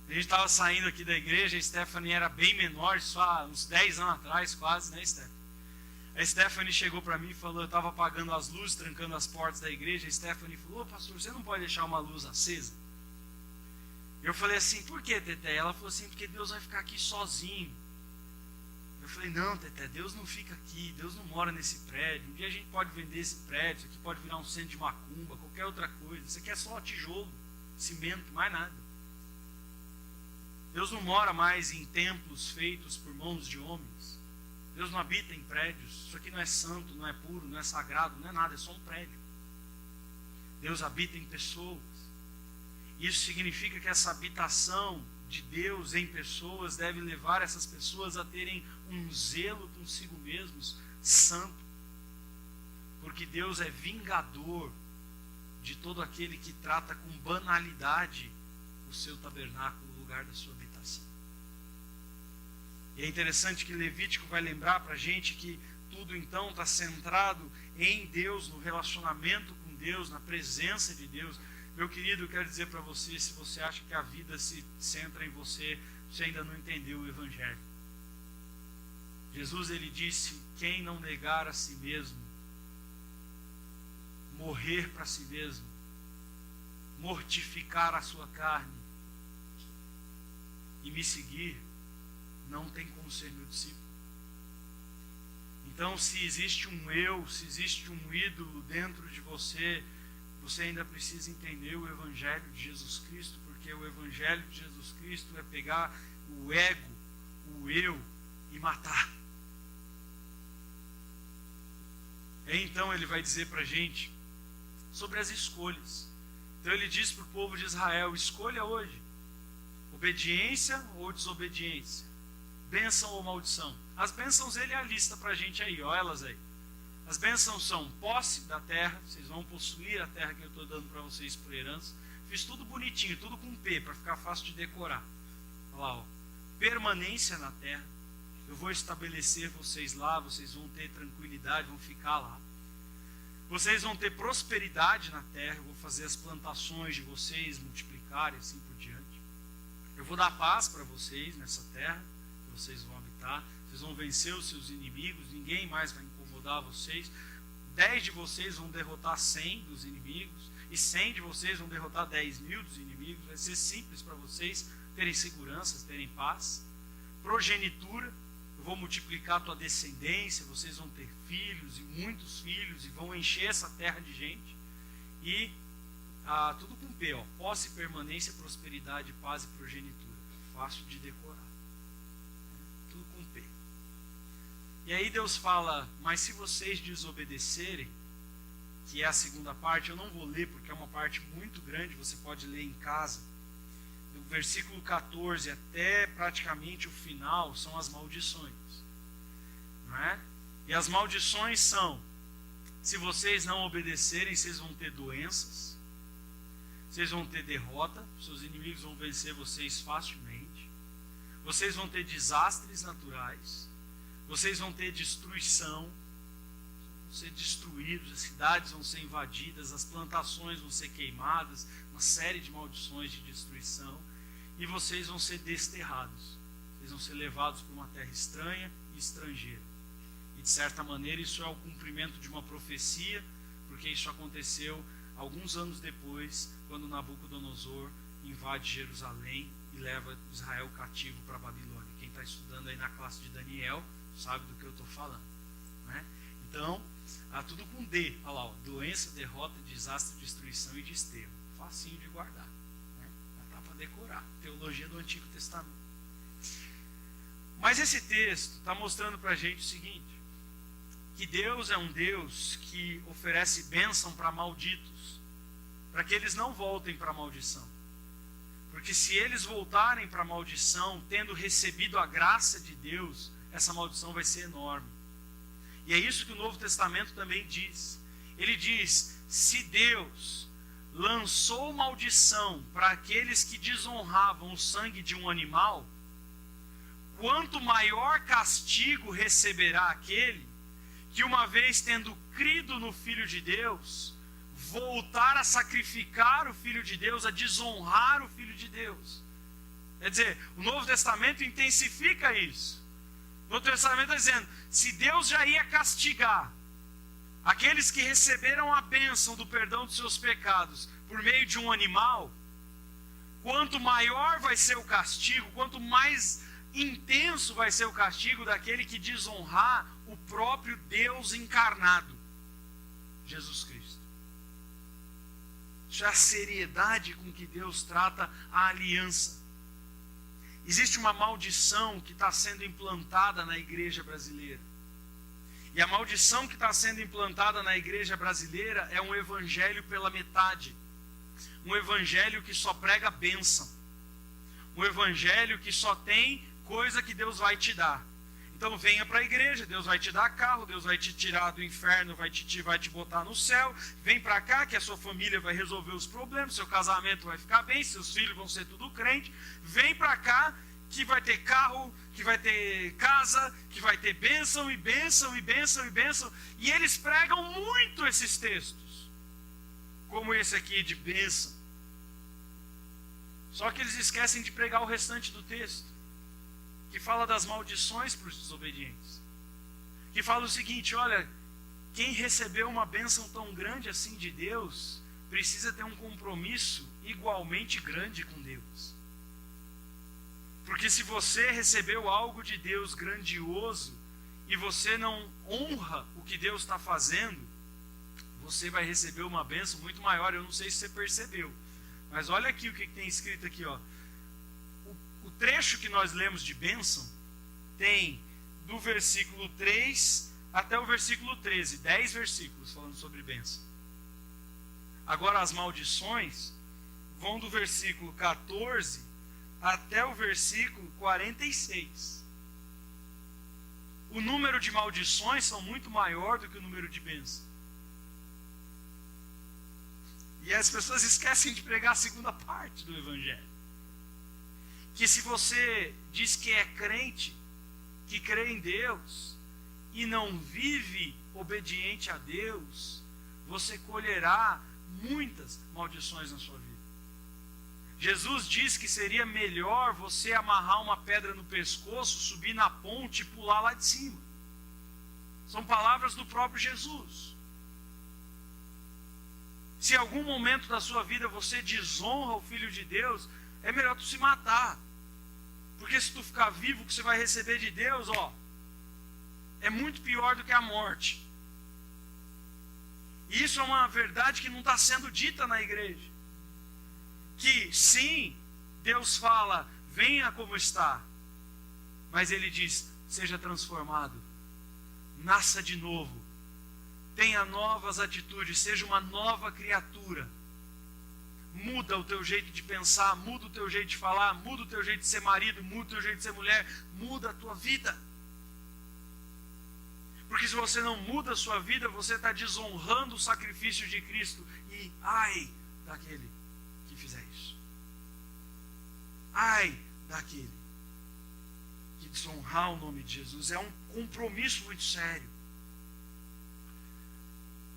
S1: A gente estava saindo aqui da igreja, a Stephanie era bem menor, só uns 10 anos atrás quase, né, Stephanie? A Stephanie chegou para mim e falou, eu estava apagando as luzes, trancando as portas da igreja, a Stephanie falou: pastor, você não pode deixar uma luz acesa? Eu falei assim: por que, Teté? Ela falou assim: porque Deus vai ficar aqui sozinho. Eu falei: não, Teté, Deus não fica aqui, Deus não mora nesse prédio. Um dia a gente pode vender esse prédio, isso aqui pode virar um centro de macumba, qualquer outra coisa. Isso aqui é só tijolo, cimento, mais nada. Deus não mora mais em templos feitos por mãos de homens. Deus não habita em prédios. Isso aqui não é santo, não é puro, não é sagrado, não é nada, é só um prédio. Deus habita em pessoas. Isso significa que essa habitação de Deus em pessoas deve levar essas pessoas a terem um zelo consigo mesmos santo, porque Deus é vingador de todo aquele que trata com banalidade o seu tabernáculo, o lugar da sua habitação. E é interessante que Levítico vai lembrar para a gente que tudo então está centrado em Deus, no relacionamento com Deus, na presença de Deus. Meu querido, eu quero dizer para você, se você acha que a vida se centra em você, você ainda não entendeu o Evangelho. Jesus, ele disse: quem não negar a si mesmo, morrer para si mesmo, mortificar a sua carne e me seguir, não tem como ser meu discípulo. Então, se existe um eu, se existe um ídolo dentro de você, você ainda precisa entender o Evangelho de Jesus Cristo, porque o Evangelho de Jesus Cristo é pegar o ego, o eu, e matar. E então ele vai dizer para a gente sobre as escolhas. Então ele diz para o povo de Israel: escolha hoje, obediência ou desobediência, bênção ou maldição. As bênçãos ele alista para a gente aí, ó, elas aí. As bênçãos são posse da terra, vocês vão possuir a terra que eu estou dando para vocês por herança. Fiz tudo bonitinho, tudo com P, para ficar fácil de decorar. Olha lá, ó. Permanência na terra, eu vou estabelecer vocês lá, vocês vão ter tranquilidade, vão ficar lá. Vocês vão ter prosperidade na terra, eu vou fazer as plantações de vocês multiplicarem, assim por diante. Eu vou dar paz para vocês nessa terra, que vocês vão habitar. Vocês vão vencer os seus inimigos, ninguém mais vai incomodar vocês. 10 de vocês vão derrotar 100 dos inimigos, e 100 de vocês vão derrotar 10.000 dos inimigos. Vai ser simples para vocês terem segurança, terem paz. Progenitura, eu vou multiplicar a tua descendência, vocês vão ter filhos e muitos filhos, e vão encher essa terra de gente. E tudo com P, ó, posse, permanência, prosperidade, paz e progenitura. Fácil de decorar. Tudo com P. E aí Deus fala: mas se vocês desobedecerem, que é a segunda parte, eu não vou ler porque é uma parte muito grande, você pode ler em casa. Do versículo 14 até praticamente o final são as maldições. Não é? E as maldições são: se vocês não obedecerem, vocês vão ter doenças, vocês vão ter derrota, seus inimigos vão vencer vocês facilmente, vocês vão ter desastres naturais, vocês vão ter destruição, vão ser destruídos, as cidades vão ser invadidas, as plantações vão ser queimadas, uma série de maldições de destruição, e vocês vão ser desterrados, vocês vão ser levados para uma terra estranha e estrangeira. E de certa maneira isso é o cumprimento de uma profecia, porque isso aconteceu alguns anos depois, quando Nabucodonosor invade Jerusalém e leva Israel cativo para a Babilônia. Quem está estudando aí na classe de Daniel sabe do que eu estou falando, né? Então, tudo com D, olha lá, ó, doença, derrota, desastre, destruição e desterro. Facinho de guardar, né? Dá para decorar. Teologia do Antigo Testamento. Mas esse texto está mostrando para a gente o seguinte: que Deus é um Deus que oferece bênção para malditos, para que eles não voltem para a maldição. Porque se eles voltarem para a maldição, tendo recebido a graça de Deus, essa maldição vai ser enorme. E é isso que o Novo Testamento também diz. Ele diz: se Deus lançou maldição para aqueles que desonravam o sangue de um animal, quanto maior castigo receberá aquele que, uma vez tendo crido no Filho de Deus, voltar a sacrificar o Filho de Deus, a desonrar o Filho de Deus. Quer dizer, o Novo Testamento intensifica isso. O Novo Testamento está dizendo: se Deus já ia castigar aqueles que receberam a bênção do perdão dos seus pecados por meio de um animal, quanto maior vai ser o castigo, quanto mais intenso vai ser o castigo daquele que desonrar o próprio Deus encarnado, Jesus Cristo. Isso é a seriedade com que Deus trata a aliança. Existe uma maldição que está sendo implantada na igreja brasileira. E a maldição que está sendo implantada na igreja brasileira é um evangelho pela metade. Um evangelho que só prega bênção. Um evangelho que só tem coisa que Deus vai te dar. Então venha para a igreja, Deus vai te dar carro, Deus vai te tirar do inferno, vai te botar no céu. Vem para cá que a sua família vai resolver os problemas, seu casamento vai ficar bem, seus filhos vão ser tudo crente. Vem para cá que vai ter carro, que vai ter casa, que vai ter bênção e bênção e bênção e bênção. E eles pregam muito esses textos, como esse aqui de bênção. Só que eles esquecem de pregar o restante do texto, que fala das maldições para os desobedientes. Que fala o seguinte: olha, quem recebeu uma bênção tão grande assim de Deus, precisa ter um compromisso igualmente grande com Deus. Porque se você recebeu algo de Deus grandioso e você não honra o que Deus está fazendo, você vai receber uma bênção muito maior. Eu não sei se você percebeu, mas olha aqui o que tem escrito aqui, ó. O trecho que nós lemos de bênção tem do versículo 3 até o versículo 13, 10 versículos falando sobre bênção. Agora as maldições vão do versículo 14 até o versículo 46. O número de maldições são muito maior do que o número de bênçãos. E as pessoas esquecem de pregar a segunda parte do Evangelho. Que se você diz que é crente, que crê em Deus, e não vive obediente a Deus, você colherá muitas maldições na sua vida. Jesus diz que seria melhor você amarrar uma pedra no pescoço, subir na ponte e pular lá de cima. São palavras do próprio Jesus. Se em algum momento da sua vida você desonra o Filho de Deus, é melhor tu se matar. Porque se tu ficar vivo, o que você vai receber de Deus, é muito pior do que a morte. E isso é uma verdade que não está sendo dita na igreja. Que sim, Deus fala, venha como está. Mas Ele diz, seja transformado. Nasça de novo. Tenha novas atitudes, seja uma nova criatura. Muda o teu jeito de pensar, muda o teu jeito de falar, muda o teu jeito de ser marido, muda o teu jeito de ser mulher, muda a tua vida. Porque se você não muda a sua vida, você está desonrando o sacrifício de Cristo. E ai daquele que fizer isso. Ai daquele que desonrar o nome de Jesus. É um compromisso muito sério.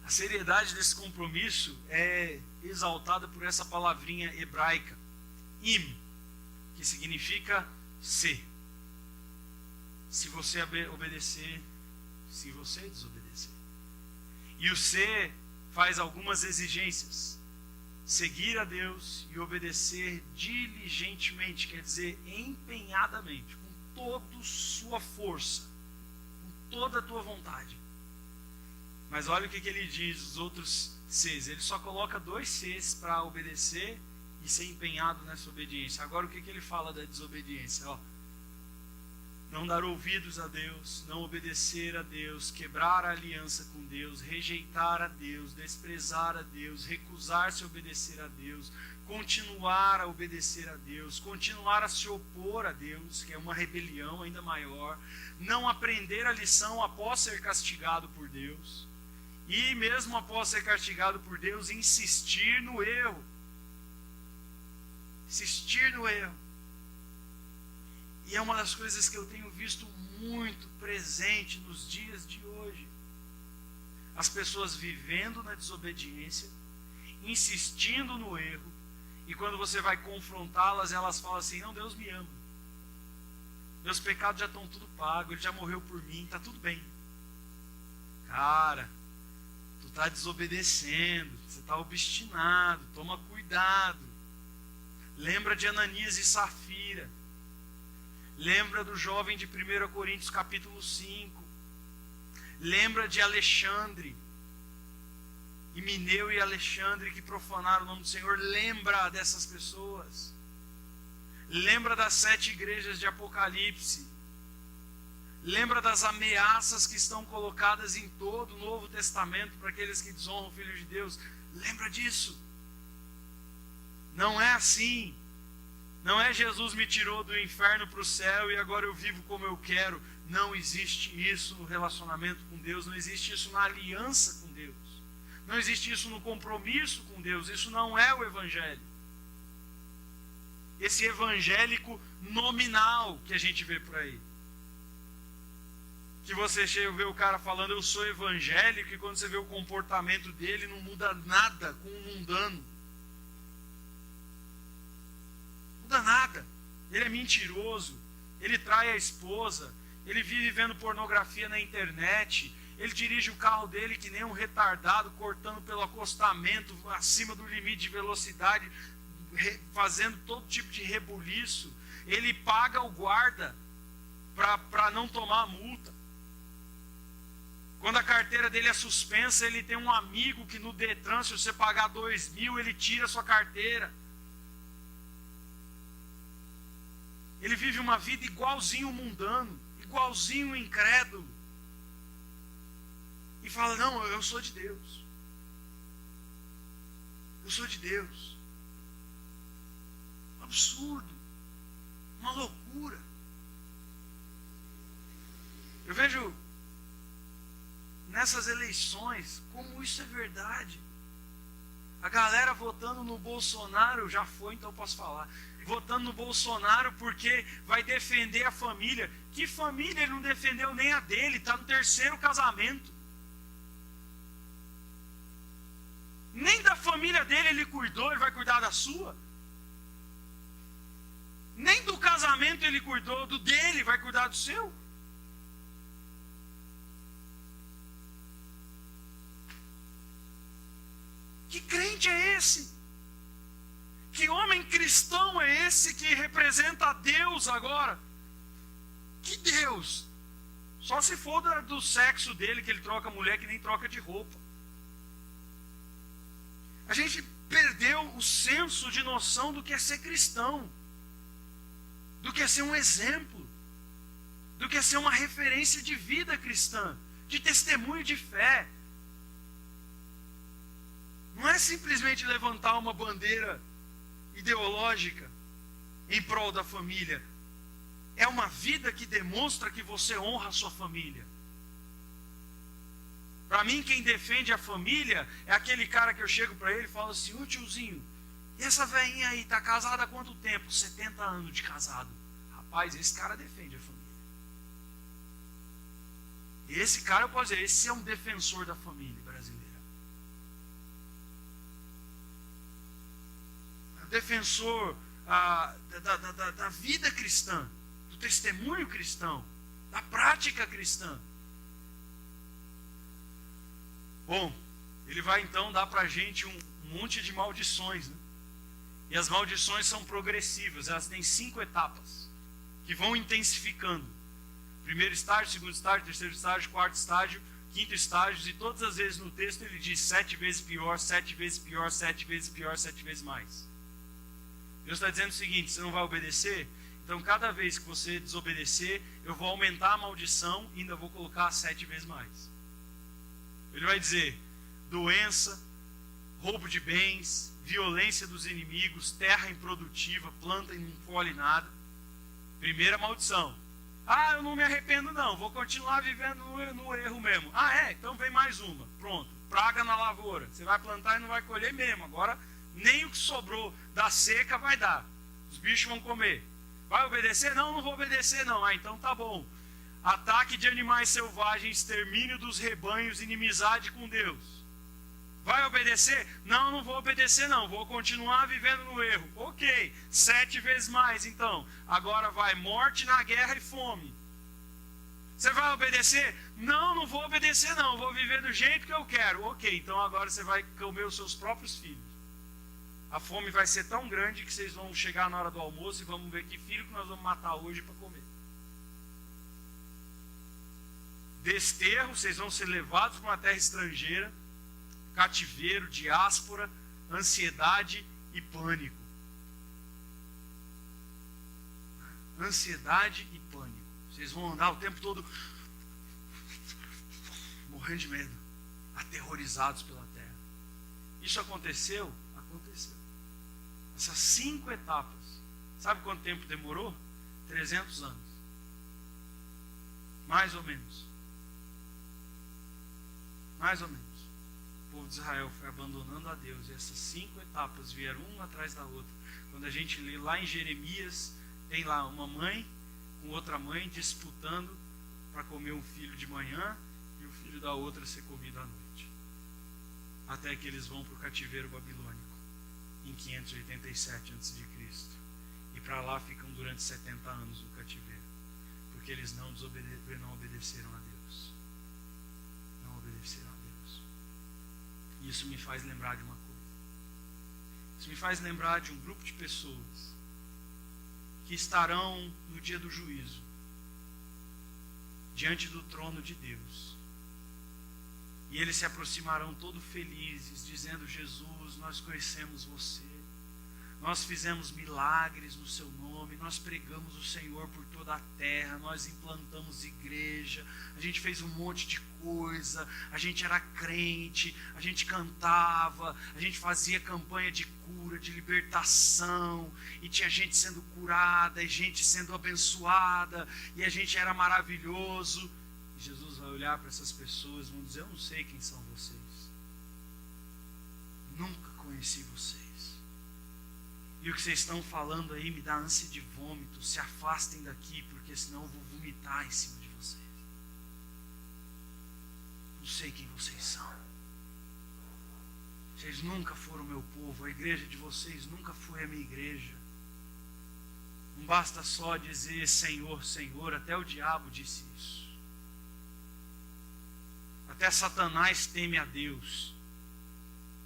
S1: A seriedade desse compromisso é exaltada por essa palavrinha hebraica, im, que significa ser. Se você obedecer, se você desobedecer. E o ser faz algumas exigências. Seguir a Deus e obedecer diligentemente, quer dizer empenhadamente, com toda a sua força, com toda a tua vontade. Mas olha o que ele diz, os outros Cs. Ele só coloca 2 Cs para obedecer e ser empenhado nessa obediência. Agora o que ele fala da desobediência? Não dar ouvidos a Deus, não obedecer a Deus, quebrar a aliança com Deus, rejeitar a Deus, desprezar a Deus, recusar-se a obedecer a Deus, continuar a obedecer a Deus, continuar a se opor a Deus, que é uma rebelião ainda maior, não aprender a lição após ser castigado por Deus, e mesmo após ser castigado por Deus, insistir no erro. Insistir no erro. E é uma das coisas que eu tenho visto muito presente nos dias de hoje. As pessoas vivendo na desobediência, insistindo no erro, e quando você vai confrontá-las, elas falam assim, não, Deus me ama. Meus pecados já estão tudo pago, Ele já morreu por mim, está tudo bem. Cara, tu está desobedecendo, você está obstinado, toma cuidado. Lembra de Ananias e Safira. Lembra do jovem de 1 Coríntios capítulo 5. Lembra de Alexandre. Himeneu e Alexandre que profanaram o nome do Senhor. Lembra dessas pessoas. Lembra das 7 igrejas de Apocalipse. Lembra das ameaças que estão colocadas em todo o Novo Testamento para aqueles que desonram o Filho de Deus. Lembra disso. Não é assim. Não é Jesus me tirou do inferno para o céu e agora eu vivo como eu quero. Não existe isso no relacionamento com Deus. Não existe isso na aliança com Deus. Não existe isso no compromisso com Deus. Isso não é o Evangelho. Esse evangélico nominal que a gente vê por aí. Que você chega e vê o cara falando, eu sou evangélico, e quando você vê o comportamento dele, não muda nada com um mundano. Nada, ele é mentiroso, ele trai a esposa, ele vive vendo pornografia na internet, Ele dirige o carro dele que nem um retardado, cortando pelo acostamento, acima do limite de velocidade, fazendo todo tipo de rebuliço. Ele paga o guarda para não tomar a multa. Quando a carteira dele é suspensa, ele tem um amigo que no Detran, se você pagar 2.000, ele tira a sua carteira. Ele vive uma vida igualzinho o mundano, igualzinho o incrédulo. E fala, não, eu sou de Deus. Eu sou de Deus. Um absurdo. Uma loucura. Eu vejo nessas eleições como isso é verdade. A galera votando no Bolsonaro, já foi, então eu posso falar. Votando no Bolsonaro porque vai defender a família. Que família? Ele não defendeu nem a dele, está no 3º casamento. Nem da família dele ele cuidou, ele vai cuidar da sua. Nem do casamento ele cuidou, do dele vai cuidar do seu. Que crente é esse? Que homem cristão é esse que representa a Deus agora? Que Deus? Só se for do sexo dele, que ele troca mulher que nem troca de roupa. A gente perdeu o senso de noção do que é ser cristão, do que é ser um exemplo, do que é ser uma referência de vida cristã, de testemunho de fé. Não é simplesmente levantar uma bandeira ideológica em prol da família. É uma vida que demonstra que você honra a sua família. Para mim, quem defende a família é aquele cara que eu chego para ele e falo assim, ô tiozinho, e essa velhinha aí, tá casada há quanto tempo? 70 anos de casado. Rapaz, esse cara defende a família. E esse cara, eu posso dizer, esse é um defensor da família brasileira. Defensor da vida cristã, do testemunho cristão, da prática cristã. Bom, ele vai então dar para a gente um monte de maldições, né? E as maldições são progressivas, elas têm 5 etapas, que vão intensificando. Primeiro estágio, segundo estágio, terceiro estágio, quarto estágio, quinto estágio, e todas as vezes no texto ele diz 7 vezes pior, 7 vezes pior, 7 vezes pior, 7 vezes mais. Deus está dizendo o seguinte, você não vai obedecer? Então cada vez que você desobedecer, eu vou aumentar a maldição e ainda vou colocar 7 vezes mais. Ele vai dizer, doença, roubo de bens, violência dos inimigos, terra improdutiva, planta e não colhe nada. Primeira maldição. Ah, eu não me arrependo não, vou continuar vivendo no erro mesmo. Ah é? Então vem mais uma. Pronto, praga na lavoura. Você vai plantar e não vai colher mesmo. Agora nem o que sobrou da seca vai dar. Os bichos vão comer. Vai obedecer? Não, não vou obedecer não. Ah, então tá bom. Ataque de animais selvagens, extermínio dos rebanhos, inimizade com Deus. Vai obedecer? Não, não vou obedecer não. Vou continuar vivendo no erro. Ok, 7 vezes mais então. Agora vai morte na guerra e fome. Você vai obedecer? Não, não vou obedecer não. Vou viver do jeito que eu quero. Ok, então agora você vai comer os seus próprios filhos. A fome vai ser tão grande que vocês vão chegar na hora do almoço e vamos ver que filho que nós vamos matar hoje para comer. Desterro, vocês vão ser levados para uma terra estrangeira, cativeiro, diáspora, ansiedade e pânico. Ansiedade e pânico. Vocês vão andar o tempo todo morrendo de medo, aterrorizados pela terra. Isso aconteceu? Aconteceu. Essas 5 etapas. Sabe quanto tempo demorou? 300 anos. Mais ou menos. Mais ou menos. O povo de Israel foi abandonando a Deus. E essas 5 etapas vieram uma atrás da outra. Quando a gente lê lá em Jeremias, tem lá uma mãe com outra mãe disputando para comer um filho de manhã e o filho da outra ser comido à noite. Até que eles vão para o cativeiro babilônico em 587 a.C. E para lá ficam durante 70 anos no cativeiro. Porque eles não obedeceram a Deus. Isso me faz lembrar de uma coisa. Isso me faz lembrar de um grupo de pessoas que estarão no dia do juízo, diante do trono de Deus. E eles se aproximarão todos felizes, dizendo: Jesus, nós conhecemos você. Nós fizemos milagres no seu nome, nós pregamos o Senhor por toda a terra, nós implantamos igreja, a gente fez um monte de coisa, a gente era crente, a gente cantava, a gente fazia campanha de cura, de libertação, e tinha gente sendo curada, e gente sendo abençoada, e a gente era maravilhoso. E Jesus vai olhar para essas pessoas e vão dizer: eu não sei quem são vocês, nunca conheci vocês. E o que vocês estão falando aí me dá ânsia de vômito. Se afastem daqui, porque senão eu vou vomitar em cima de vocês. Não sei quem vocês são. Vocês nunca foram meu povo. A igreja de vocês nunca foi a minha igreja. Não basta só dizer Senhor, Senhor. Até o diabo disse isso. Até Satanás teme a Deus.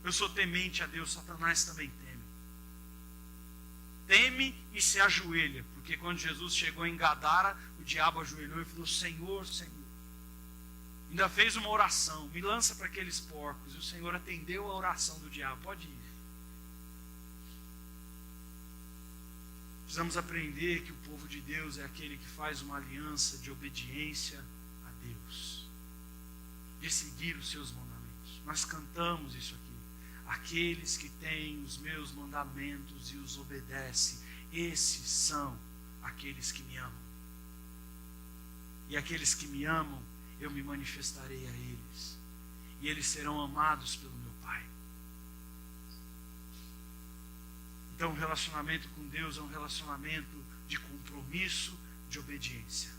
S1: Eu sou temente a Deus, Satanás também teme. Teme e se ajoelha, porque quando Jesus chegou em Gadara, o diabo ajoelhou e falou: Senhor, Senhor. Ainda fez uma oração: me lança para aqueles porcos. E o Senhor atendeu a oração do diabo: pode ir. Precisamos aprender que o povo de Deus é aquele que faz uma aliança de obediência a Deus, de seguir os seus mandamentos. Nós cantamos isso aqui. Aqueles que têm os meus mandamentos e os obedecem, esses são aqueles que me amam. E aqueles que me amam, eu me manifestarei a eles. E eles serão amados pelo meu Pai. Então, o relacionamento com Deus é um relacionamento de compromisso, de obediência.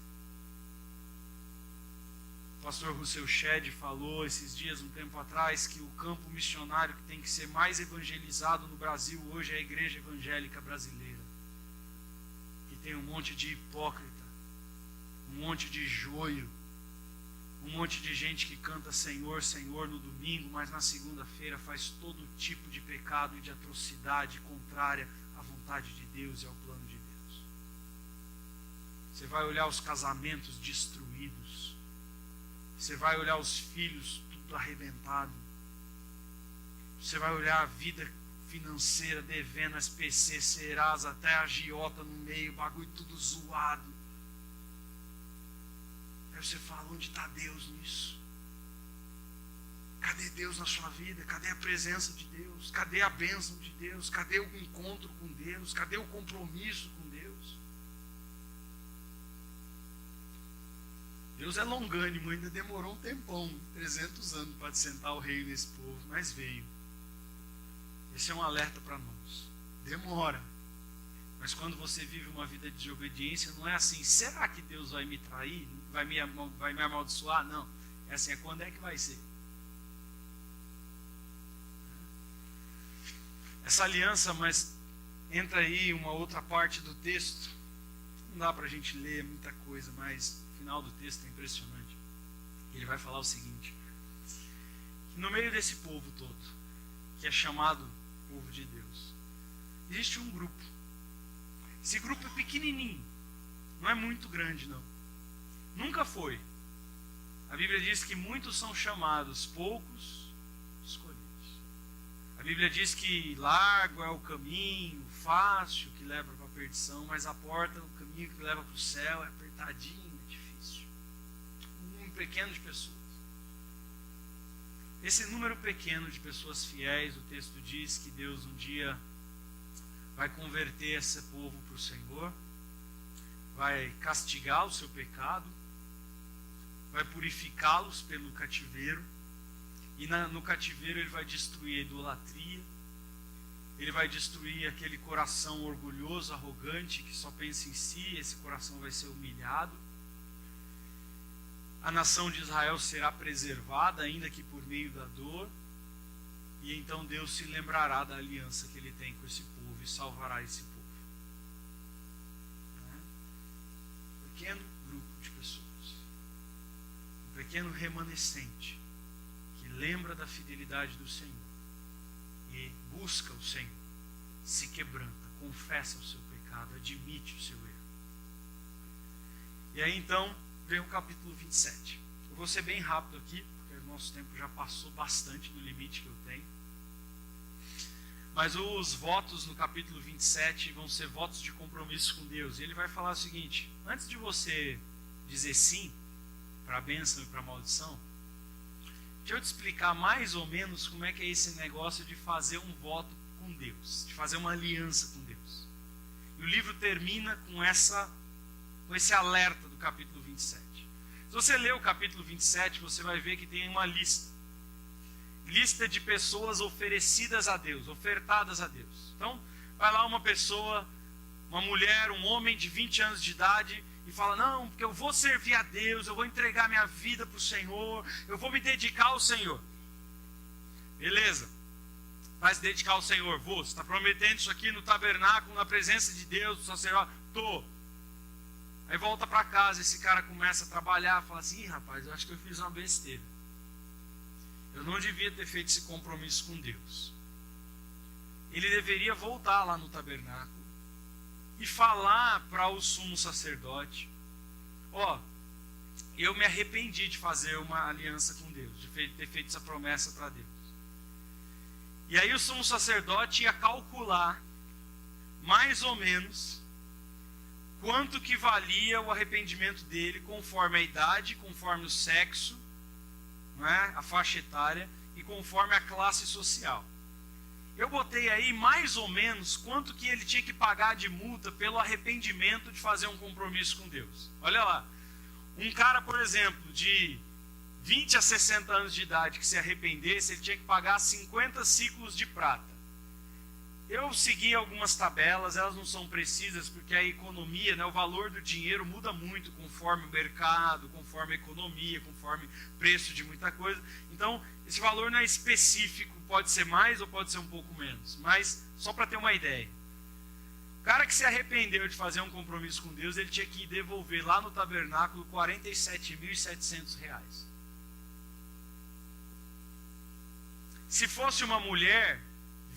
S1: O pastor Russell Shedd falou esses dias, um tempo atrás, que o campo missionário que tem que ser mais evangelizado no Brasil hoje é a igreja evangélica brasileira. Que tem um monte de hipócrita, um monte de joio, um monte de gente que canta Senhor, Senhor no domingo, mas na segunda-feira faz todo tipo de pecado e de atrocidade contrária à vontade de Deus e ao plano de Deus. Você vai olhar os casamentos destruídos. Você vai olhar os filhos tudo arrebentado. Você vai olhar a vida financeira devendo SPC, Serasa, até a agiota no meio, bagulho tudo zoado. Aí você fala: onde está Deus nisso? Cadê Deus na sua vida? Cadê a presença de Deus? Cadê a bênção de Deus? Cadê o encontro com Deus? Cadê o compromisso com Deus? Deus é longânimo, ainda demorou um tempão, 300 anos para assentar o reino nesse povo, mas veio. Esse é um alerta para nós. Demora. Mas quando você vive uma vida de desobediência, não é assim: será que Deus vai me trair? Vai me amaldiçoar? Não. É assim: é quando é que vai ser? Essa aliança, mas entra aí uma outra parte do texto. Não dá para a gente ler muita coisa, mas o final do texto é impressionante. Ele vai falar o seguinte: que no meio desse povo todo, que é chamado povo de Deus, existe um grupo. Esse grupo é pequenininho, não é muito grande não. Nunca foi. A Bíblia diz que muitos são chamados, poucos escolhidos. A Bíblia diz que largo é o caminho, fácil, que leva para a perdição, mas a porta, o caminho que leva para o céu é apertadinho, é difícil. Um número pequeno de pessoas. Esse número pequeno de pessoas fiéis, o texto diz que Deus um dia vai converter esse povo para o Senhor, vai castigar o seu pecado, vai purificá-los pelo cativeiro, e no cativeiro ele vai destruir a idolatria, ele vai destruir aquele coração orgulhoso, arrogante, que só pensa em si. Esse coração vai ser humilhado. A nação de Israel será preservada, ainda que por meio da dor, e então Deus se lembrará da aliança que ele tem com esse povo e salvará esse povo. Um pequeno grupo de pessoas, um pequeno remanescente que lembra da fidelidade do Senhor e busca o Senhor, se quebranta, confessa o seu pecado, admite o seu erro. E aí então vem o capítulo 27. Eu vou ser bem rápido aqui, porque o nosso tempo já passou bastante do limite que eu tenho. Mas os votos no capítulo 27 vão ser votos de compromisso com Deus. E ele vai falar o seguinte: antes de você dizer sim para a bênção e para a maldição, deixa eu te explicar mais ou menos como é que é esse negócio de fazer um voto com Deus, de fazer uma aliança com Deus. E o livro termina com esse alerta do capítulo 27. Se você ler o capítulo 27, você vai ver que tem uma lista de pessoas oferecidas a Deus, ofertadas a Deus. Então, vai lá uma pessoa, uma mulher, um homem de 20 anos de idade e fala: não, porque eu vou servir a Deus, eu vou entregar minha vida para o Senhor, eu vou me dedicar ao Senhor. Beleza, vai se dedicar ao Senhor, vou. Você está prometendo isso aqui no tabernáculo, na presença de Deus, do sacerdote? Tô. Aí volta para casa, esse cara começa a trabalhar, fala assim: ih, rapaz, eu acho que eu fiz uma besteira. Eu não devia ter feito esse compromisso com Deus. Ele deveria voltar lá no tabernáculo e falar para o sumo sacerdote: ó, eu me arrependi de fazer uma aliança com Deus, de ter feito essa promessa para Deus. E aí o sumo sacerdote ia calcular mais ou menos quanto que valia o arrependimento dele, conforme a idade, conforme o sexo, não é? A faixa etária e conforme a classe social. Eu botei aí mais ou menos quanto que ele tinha que pagar de multa pelo arrependimento de fazer um compromisso com Deus. Olha lá, um cara, por exemplo, de 20 a 60 anos de idade que se arrependesse, ele tinha que pagar 50 ciclos de prata. Eu segui algumas tabelas, elas não são precisas, porque a economia, né, o valor do dinheiro muda muito conforme o mercado, conforme a economia, conforme o preço de muita coisa. Então, esse valor não é específico, pode ser mais ou pode ser um pouco menos. Mas, só para ter uma ideia. O cara que se arrependeu de fazer um compromisso com Deus, ele tinha que devolver lá no tabernáculo R$47.700. Se fosse uma mulher,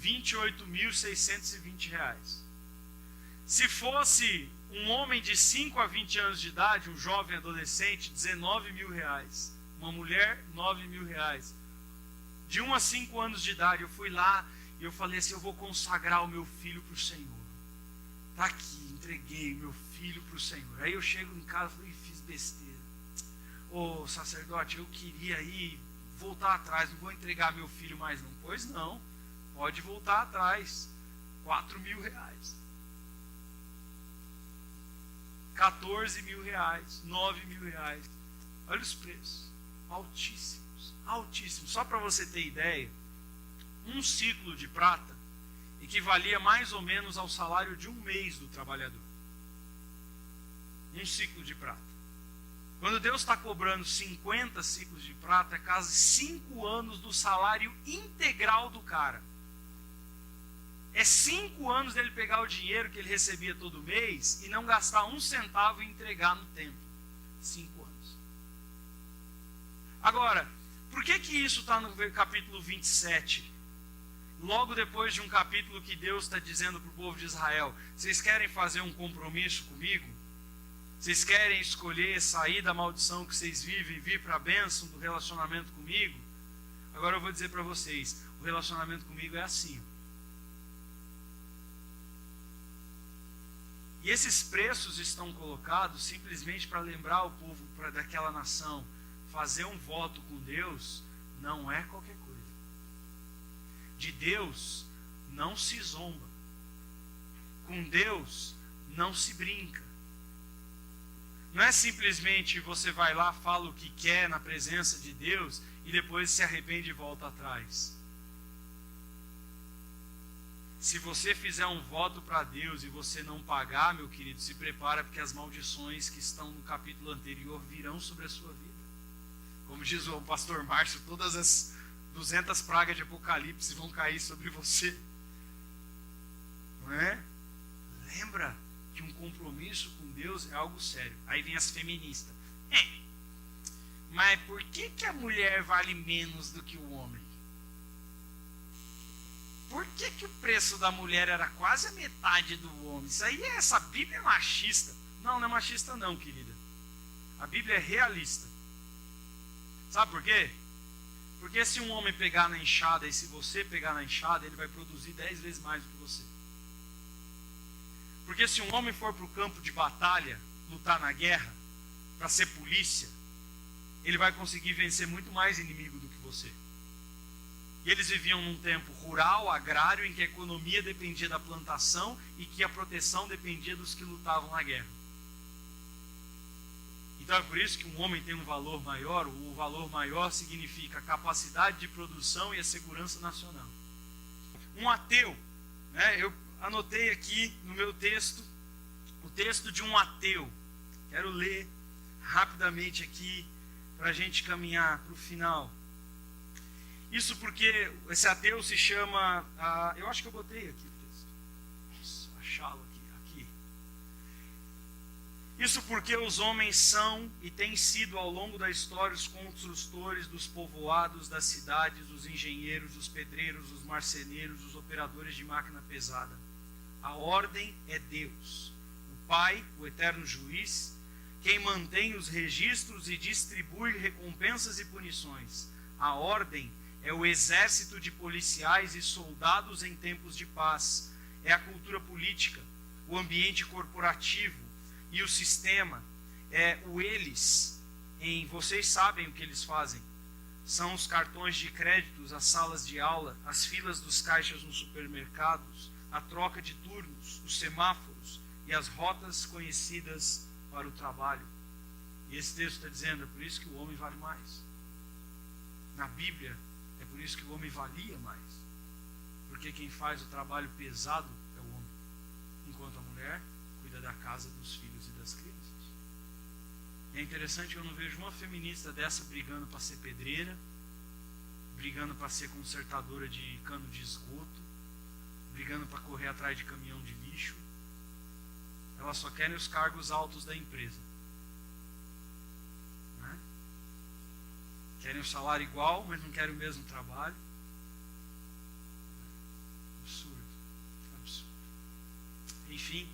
S1: R$28.620. Se fosse um homem de 5 a 20 anos de idade, um jovem adolescente, R$19.000. Uma mulher, R$9.000. De 1 a 5 anos de idade, eu fui lá e eu falei assim: eu vou consagrar o meu filho para o Senhor. Está aqui, entreguei o meu filho para o Senhor. Aí eu chego em casa e falei: fiz besteira. Ô sacerdote, eu queria ir voltar atrás, não vou entregar meu filho mais não. Pois não. Pode voltar atrás. R$4.000. R$14.000. R$9.000. Olha os preços. Altíssimos. Altíssimos. Só para você ter ideia, um ciclo de prata equivalia mais ou menos ao salário de um mês do trabalhador. Um ciclo de prata. Quando Deus está cobrando 50 ciclos de prata, é quase 5 anos do salário integral do cara. É 5 anos dele pegar o dinheiro que ele recebia todo mês e não gastar um centavo e entregar no templo. 5 anos. Agora, por que isso está no capítulo 27? Logo depois de um capítulo que Deus está dizendo para o povo de Israel: vocês querem fazer um compromisso comigo? Vocês querem escolher sair da maldição que vocês vivem e vir para a bênção do relacionamento comigo? Agora eu vou dizer para vocês, o relacionamento comigo é assim. E esses preços estão colocados simplesmente para lembrar o povo daquela nação: fazer um voto com Deus não é qualquer coisa. De Deus não se zomba. Com Deus não se brinca. Não é simplesmente você vai lá, fala o que quer na presença de Deus e depois se arrepende e volta atrás. Se você fizer um voto para Deus e você não pagar, meu querido, se prepara, porque as maldições que estão no capítulo anterior virão sobre a sua vida. Como diz o pastor Márcio, todas as 200 pragas de Apocalipse vão cair sobre você. Não é? Lembra que um compromisso com Deus é algo sério. Aí vem as feministas. Mas por que a mulher vale menos do que o homem? Por que o preço da mulher era quase a metade do homem? Isso aí, essa Bíblia é machista. Não, não é machista não, querida. A Bíblia é realista. Sabe por quê? Porque se um homem pegar na enxada e se você pegar na enxada, ele vai produzir 10 vezes mais do que você. Porque se um homem for para o campo de batalha, lutar na guerra, para ser polícia, ele vai conseguir vencer muito mais inimigo do que você. E eles viviam num tempo rural, agrário, em que a economia dependia da plantação e que a proteção dependia dos que lutavam na guerra. Então é por isso que um homem tem um valor maior. O valor maior significa a capacidade de produção e a segurança nacional. Um ateu, né, eu anotei aqui no meu texto, o texto de um ateu. Quero ler rapidamente aqui para a gente caminhar para o final. Isso porque esse ateu se chama... eu acho que eu botei aqui o texto. Preciso achá-lo aqui. Isso porque os homens são e têm sido ao longo da história os construtores dos povoados, das cidades, os engenheiros, os pedreiros, os marceneiros, os operadores de máquina pesada. A ordem é Deus, o Pai, o eterno juiz, quem mantém os registros e distribui recompensas e punições. A ordem é o exército de policiais e soldados em tempos de paz. É a cultura política, o ambiente corporativo e o sistema. É o eles. Vocês sabem o que eles fazem. São os cartões de créditos, as salas de aula, as filas dos caixas nos supermercados, a troca de turnos, os semáforos e as rotas conhecidas para o trabalho. E esse texto está dizendo, é por isso que o homem vale mais. Na Bíblia, é por isso que o homem valia mais. Porque quem faz o trabalho pesado é o homem. Enquanto a mulher cuida da casa, dos filhos e das crianças. É interessante que eu não vejo uma feminista dessa brigando para ser pedreira, brigando para ser consertadora de cano de esgoto, brigando para correr atrás de caminhão de lixo. Elas só querem os cargos altos da empresa. Né? Querem o salário igual, mas não querem o mesmo trabalho. Absurdo. Absurdo. Enfim,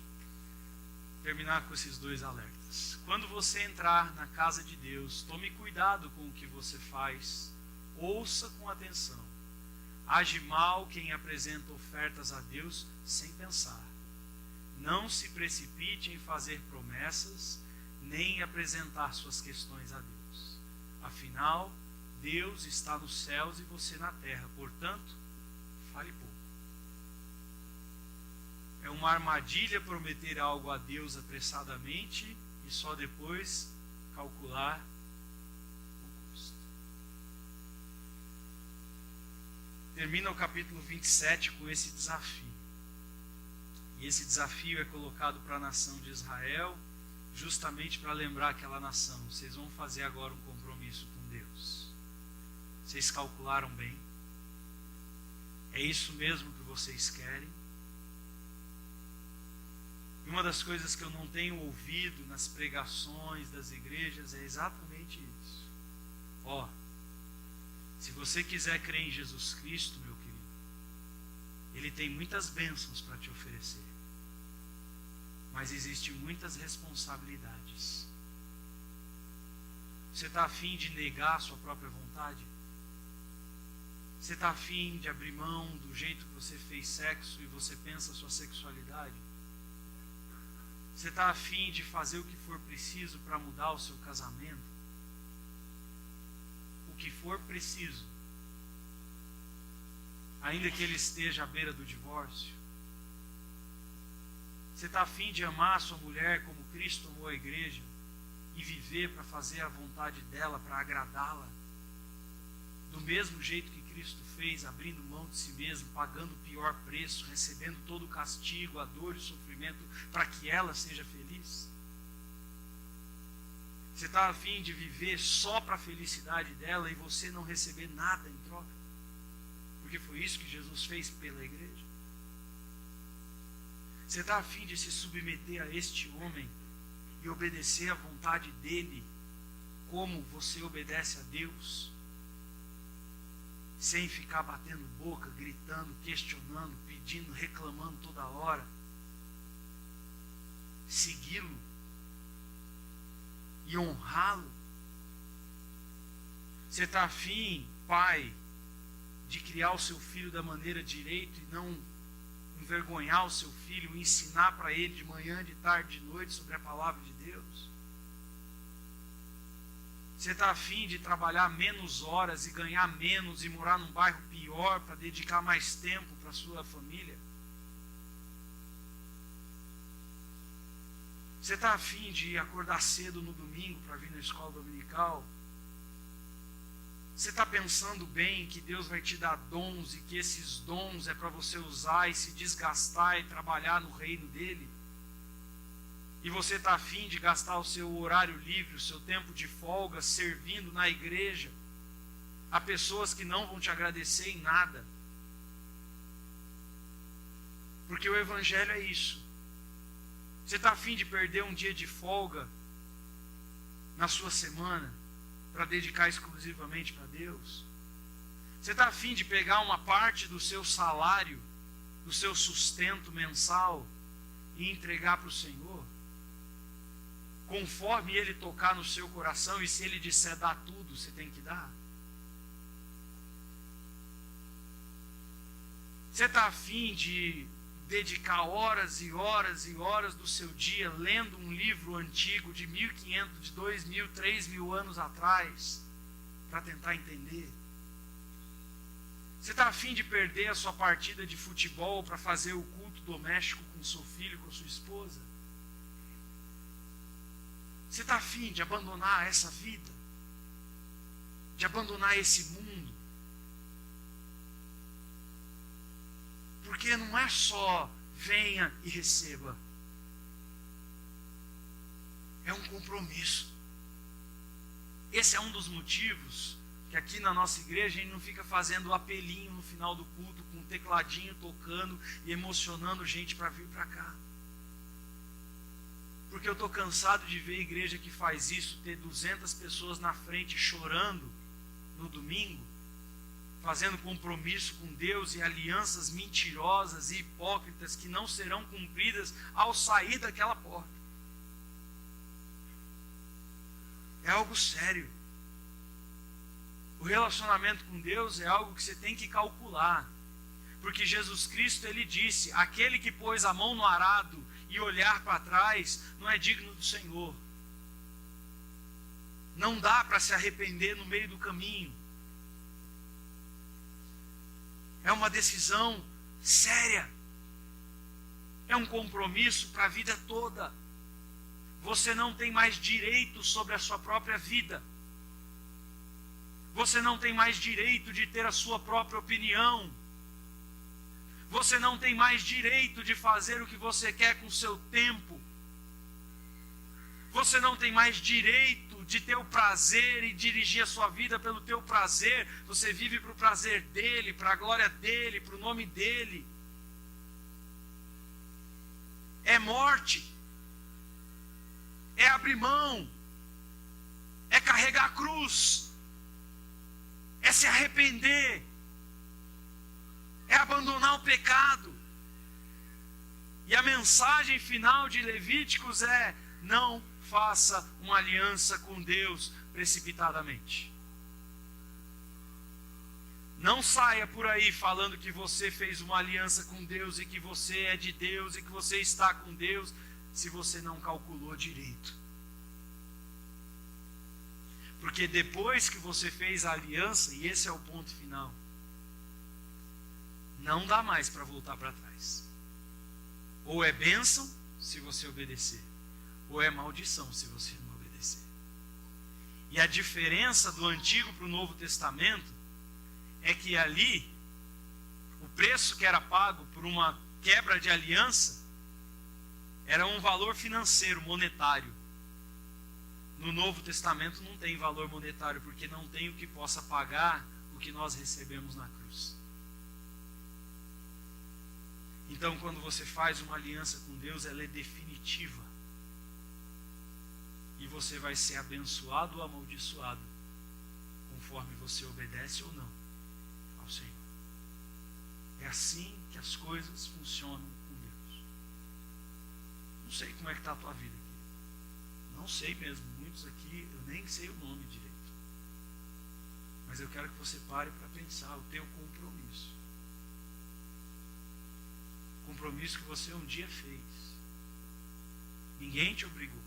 S1: terminar com esses dois alertas. Quando você entrar na casa de Deus, tome cuidado com o que você faz. Ouça com atenção. Age mal quem apresenta ofertas a Deus sem pensar. Não se precipite em fazer promessas, nem apresentar suas questões a Deus. Afinal, Deus está nos céus e você na terra. Portanto, fale pouco. É uma armadilha prometer algo a Deus apressadamente e só depois calcular o custo. Termina o capítulo 27 com esse desafio. E esse desafio é colocado para a nação de Israel, justamente para lembrar aquela nação. Vocês vão fazer agora um compromisso com Deus. Vocês calcularam bem? É isso mesmo que vocês querem? E uma das coisas que eu não tenho ouvido nas pregações das igrejas é exatamente isso. Se você quiser crer em Jesus Cristo, meu querido, Ele tem muitas bênçãos para te oferecer. Mas existem muitas responsabilidades. Você está afim de negar a sua própria vontade? Você está afim de abrir mão do jeito que você fez sexo e você pensa a sua sexualidade? Você está afim de fazer o que for preciso para mudar o seu casamento? O que for preciso, ainda que ele esteja à beira do divórcio? Você está afim de amar a sua mulher como Cristo amou a igreja e viver para fazer a vontade dela, para agradá-la, do mesmo jeito que Cristo fez, abrindo mão de si mesmo, pagando o pior preço, recebendo todo o castigo, a dor e o sofrimento para que ela seja feliz? Você está afim de viver só para a felicidade dela e você não receber nada em troca? Porque foi isso que Jesus fez pela igreja. Você está afim de se submeter a este homem e obedecer à vontade dele como você obedece a Deus, sem ficar batendo boca, gritando, questionando, pedindo, reclamando toda hora. Segui-lo e honrá-lo. Você está afim, pai, de criar o seu filho da maneira direita e não envergonhar o seu filho, ensinar para ele de manhã, de tarde, de noite sobre a palavra de Deus? Você está afim de trabalhar menos horas e ganhar menos e morar num bairro pior para dedicar mais tempo para a sua família? Você está afim de acordar cedo no domingo para vir na escola dominical? Você está pensando bem que Deus vai te dar dons e que esses dons é para você usar e se desgastar e trabalhar no reino dele? E você está afim de gastar o seu horário livre, o seu tempo de folga, servindo na igreja a pessoas que não vão te agradecer em nada? Porque o evangelho é isso. Você está afim de perder um dia de folga na sua semana para dedicar exclusivamente para Deus? Você está afim de pegar uma parte do seu salário, do seu sustento mensal e entregar para o Senhor? Conforme Ele tocar no seu coração, e se Ele disser dá tudo, você tem que dar? Você está afim de dedicar horas e horas e horas do seu dia lendo um livro antigo de 1500, de 2000, 3000 anos atrás para tentar entender? Você está afim de perder a sua partida de futebol para fazer o culto doméstico com seu filho, com sua esposa? Você está afim de abandonar essa vida? De abandonar esse mundo? Porque não é só venha e receba. É um compromisso. Esse é um dos motivos que aqui na nossa igreja a gente não fica fazendo apelinho no final do culto com um tecladinho tocando e emocionando gente para vir para cá. Porque eu estou cansado de ver a igreja que faz isso, ter 200 pessoas na frente chorando no domingo, fazendo compromisso com Deus e alianças mentirosas e hipócritas que não serão cumpridas ao sair daquela porta. É algo sério. O relacionamento com Deus é algo que você tem que calcular. Porque Jesus Cristo, Ele disse, aquele que pôs a mão no arado e olhar para trás, não é digno do Senhor. Não dá para se arrepender no meio do caminho. É uma decisão séria. É um compromisso para a vida toda. Você não tem mais direito sobre a sua própria vida. Você não tem mais direito de ter a sua própria opinião. Você não tem mais direito de fazer o que você quer com o seu tempo. Você não tem mais direito de ter o prazer e dirigir a sua vida pelo teu prazer. Você vive para o prazer dele, para a glória dele, para o nome dele. É morte. É abrir mão. É carregar a cruz. É se arrepender. É abandonar o pecado. E a mensagem final de Levíticos é: não faça uma aliança com Deus precipitadamente. Não saia por aí falando que você fez uma aliança com Deus e que você é de Deus e que você está com Deus, se você não calculou direito. Porque depois que você fez a aliança, e esse é o ponto final, não dá mais para voltar para trás. Ou é bênção se você obedecer, ou é maldição se você não obedecer. E a diferença do Antigo para o Novo Testamento é que ali o preço que era pago por uma quebra de aliança era um valor financeiro, monetário. No Novo Testamento não tem valor monetário, porque não tem o que possa pagar o que nós recebemos na cruz. Então, quando você faz uma aliança com Deus, ela é definitiva. E você vai ser abençoado ou amaldiçoado, conforme você obedece ou não ao Senhor. É assim que as coisas funcionam com Deus. Não sei como é que está a tua vida aqui. Não sei mesmo. Muitos aqui, eu nem sei o nome direito. Mas eu quero que você pare para pensar o teu compromisso. Compromisso que você um dia fez. Ninguém te obrigou.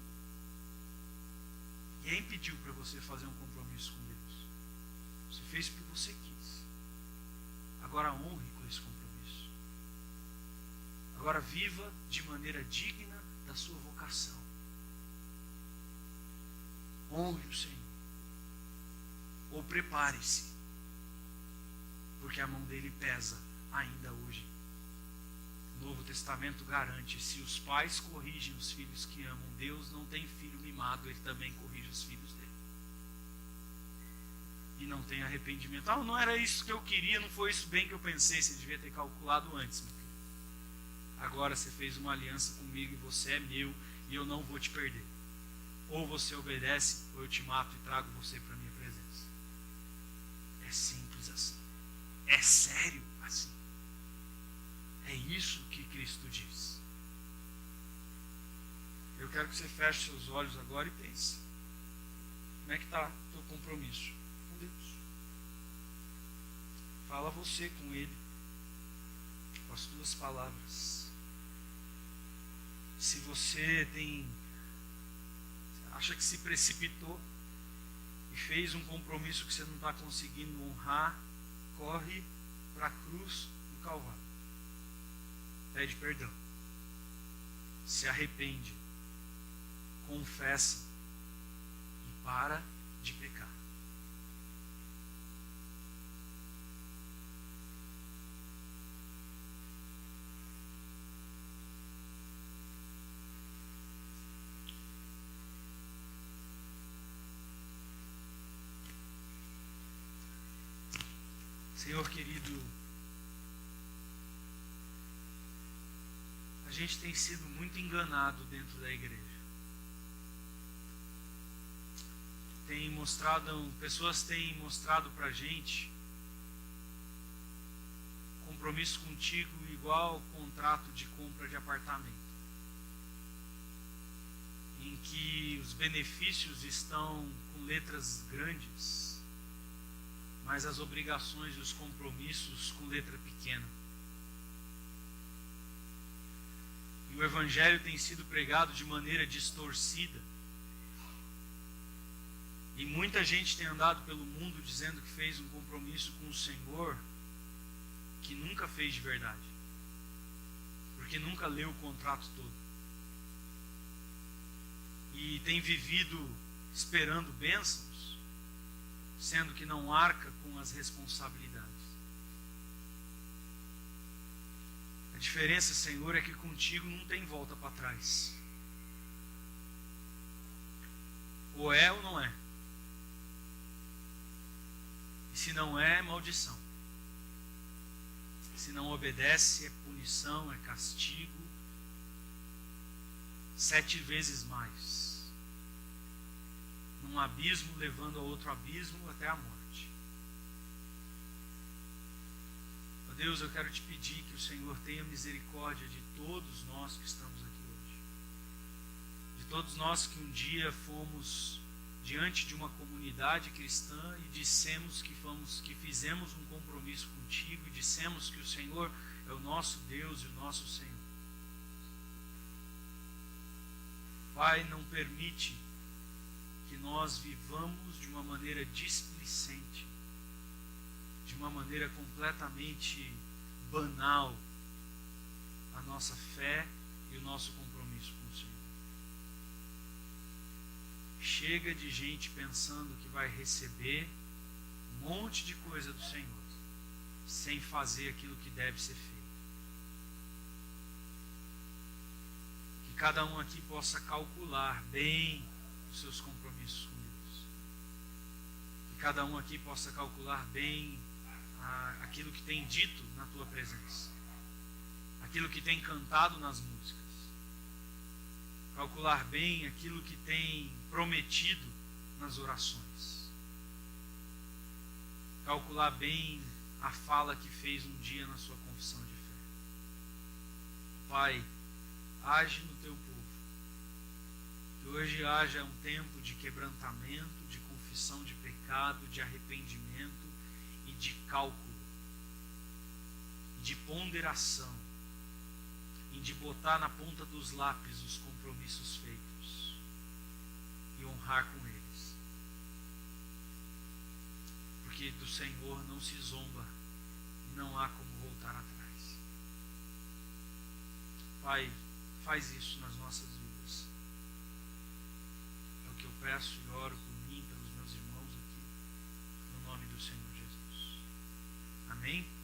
S1: Ninguém pediu para você fazer um compromisso com Deus. Você fez porque você quis. Agora honre com esse compromisso. Agora viva de maneira digna da sua vocação. Honre o Senhor. Ou prepare-se, porque a mão dele pesa ainda hoje. O Novo Testamento garante: se os pais corrigem os filhos que amam, Deus não tem filho mimado, ele também corrige os filhos dele. E não tem arrependimento. Não era isso que eu queria, não foi isso bem que eu pensei, você devia ter calculado antes, meu filho. Agora você fez uma aliança comigo e você é meu e eu não vou te perder. Ou você obedece, ou eu te mato e trago você para a minha presença. É simples assim. É sério assim. É isso que Cristo diz. Eu quero que você feche seus olhos agora e pense. Como é que está o teu compromisso com Deus? Fala você com Ele, com as tuas palavras. Se você acha que se precipitou e fez um compromisso que você não está conseguindo honrar, corre para a cruz do Calvário. Pede perdão. Se arrepende. Confessa. E para de pecar. Senhor querido, a gente tem sido muito enganado dentro da igreja. Pessoas têm mostrado para a gente compromisso contigo igual contrato de compra de apartamento, em que os benefícios estão com letras grandes, mas as obrigações e os compromissos com letra pequena. E o Evangelho tem sido pregado de maneira distorcida. E muita gente tem andado pelo mundo dizendo que fez um compromisso com o Senhor, que nunca fez de verdade. Porque nunca leu o contrato todo. E tem vivido esperando bênçãos, sendo que não arca com as responsabilidades. A diferença, Senhor, é que contigo não tem volta para trás. Ou é ou não é. E se não é, é maldição. Se não obedece, é punição, é castigo. 7 vezes mais. Num abismo levando a outro abismo até a morte. Ó Deus, eu quero te pedir que o Senhor tenha misericórdia de todos nós que estamos aqui hoje. De todos nós que um dia fomos diante de uma comunidade cristã e dissemos que fizemos um compromisso contigo e dissemos que o Senhor é o nosso Deus e o nosso Senhor. Pai, não permite que nós vivamos de uma maneira displicente, de uma maneira completamente banal, a nossa fé e o nosso compromisso com o Senhor. Chega de gente pensando que vai receber um monte de coisa do Senhor, sem fazer aquilo que deve ser feito. Que cada um aqui possa calcular bem os seus compromissos com Deus. Que cada um aqui possa calcular bem aquilo que tem dito na tua presença, aquilo que tem cantado nas músicas, calcular bem aquilo que tem prometido nas orações. Calcular bem a fala que fez um dia na sua confissão de fé. Pai, age no teu povo. Que hoje haja um tempo de quebrantamento, de confissão de pecado, de arrependimento e de cálculo, de ponderação, e de botar na ponta dos lápis os compromissos feitos e honrar com eles. Porque do Senhor não se zomba e não há como voltar atrás. Pai, faz isso nas nossas vidas. É o que eu peço e oro por mim e pelos meus irmãos aqui, no nome do Senhor Jesus. Amém?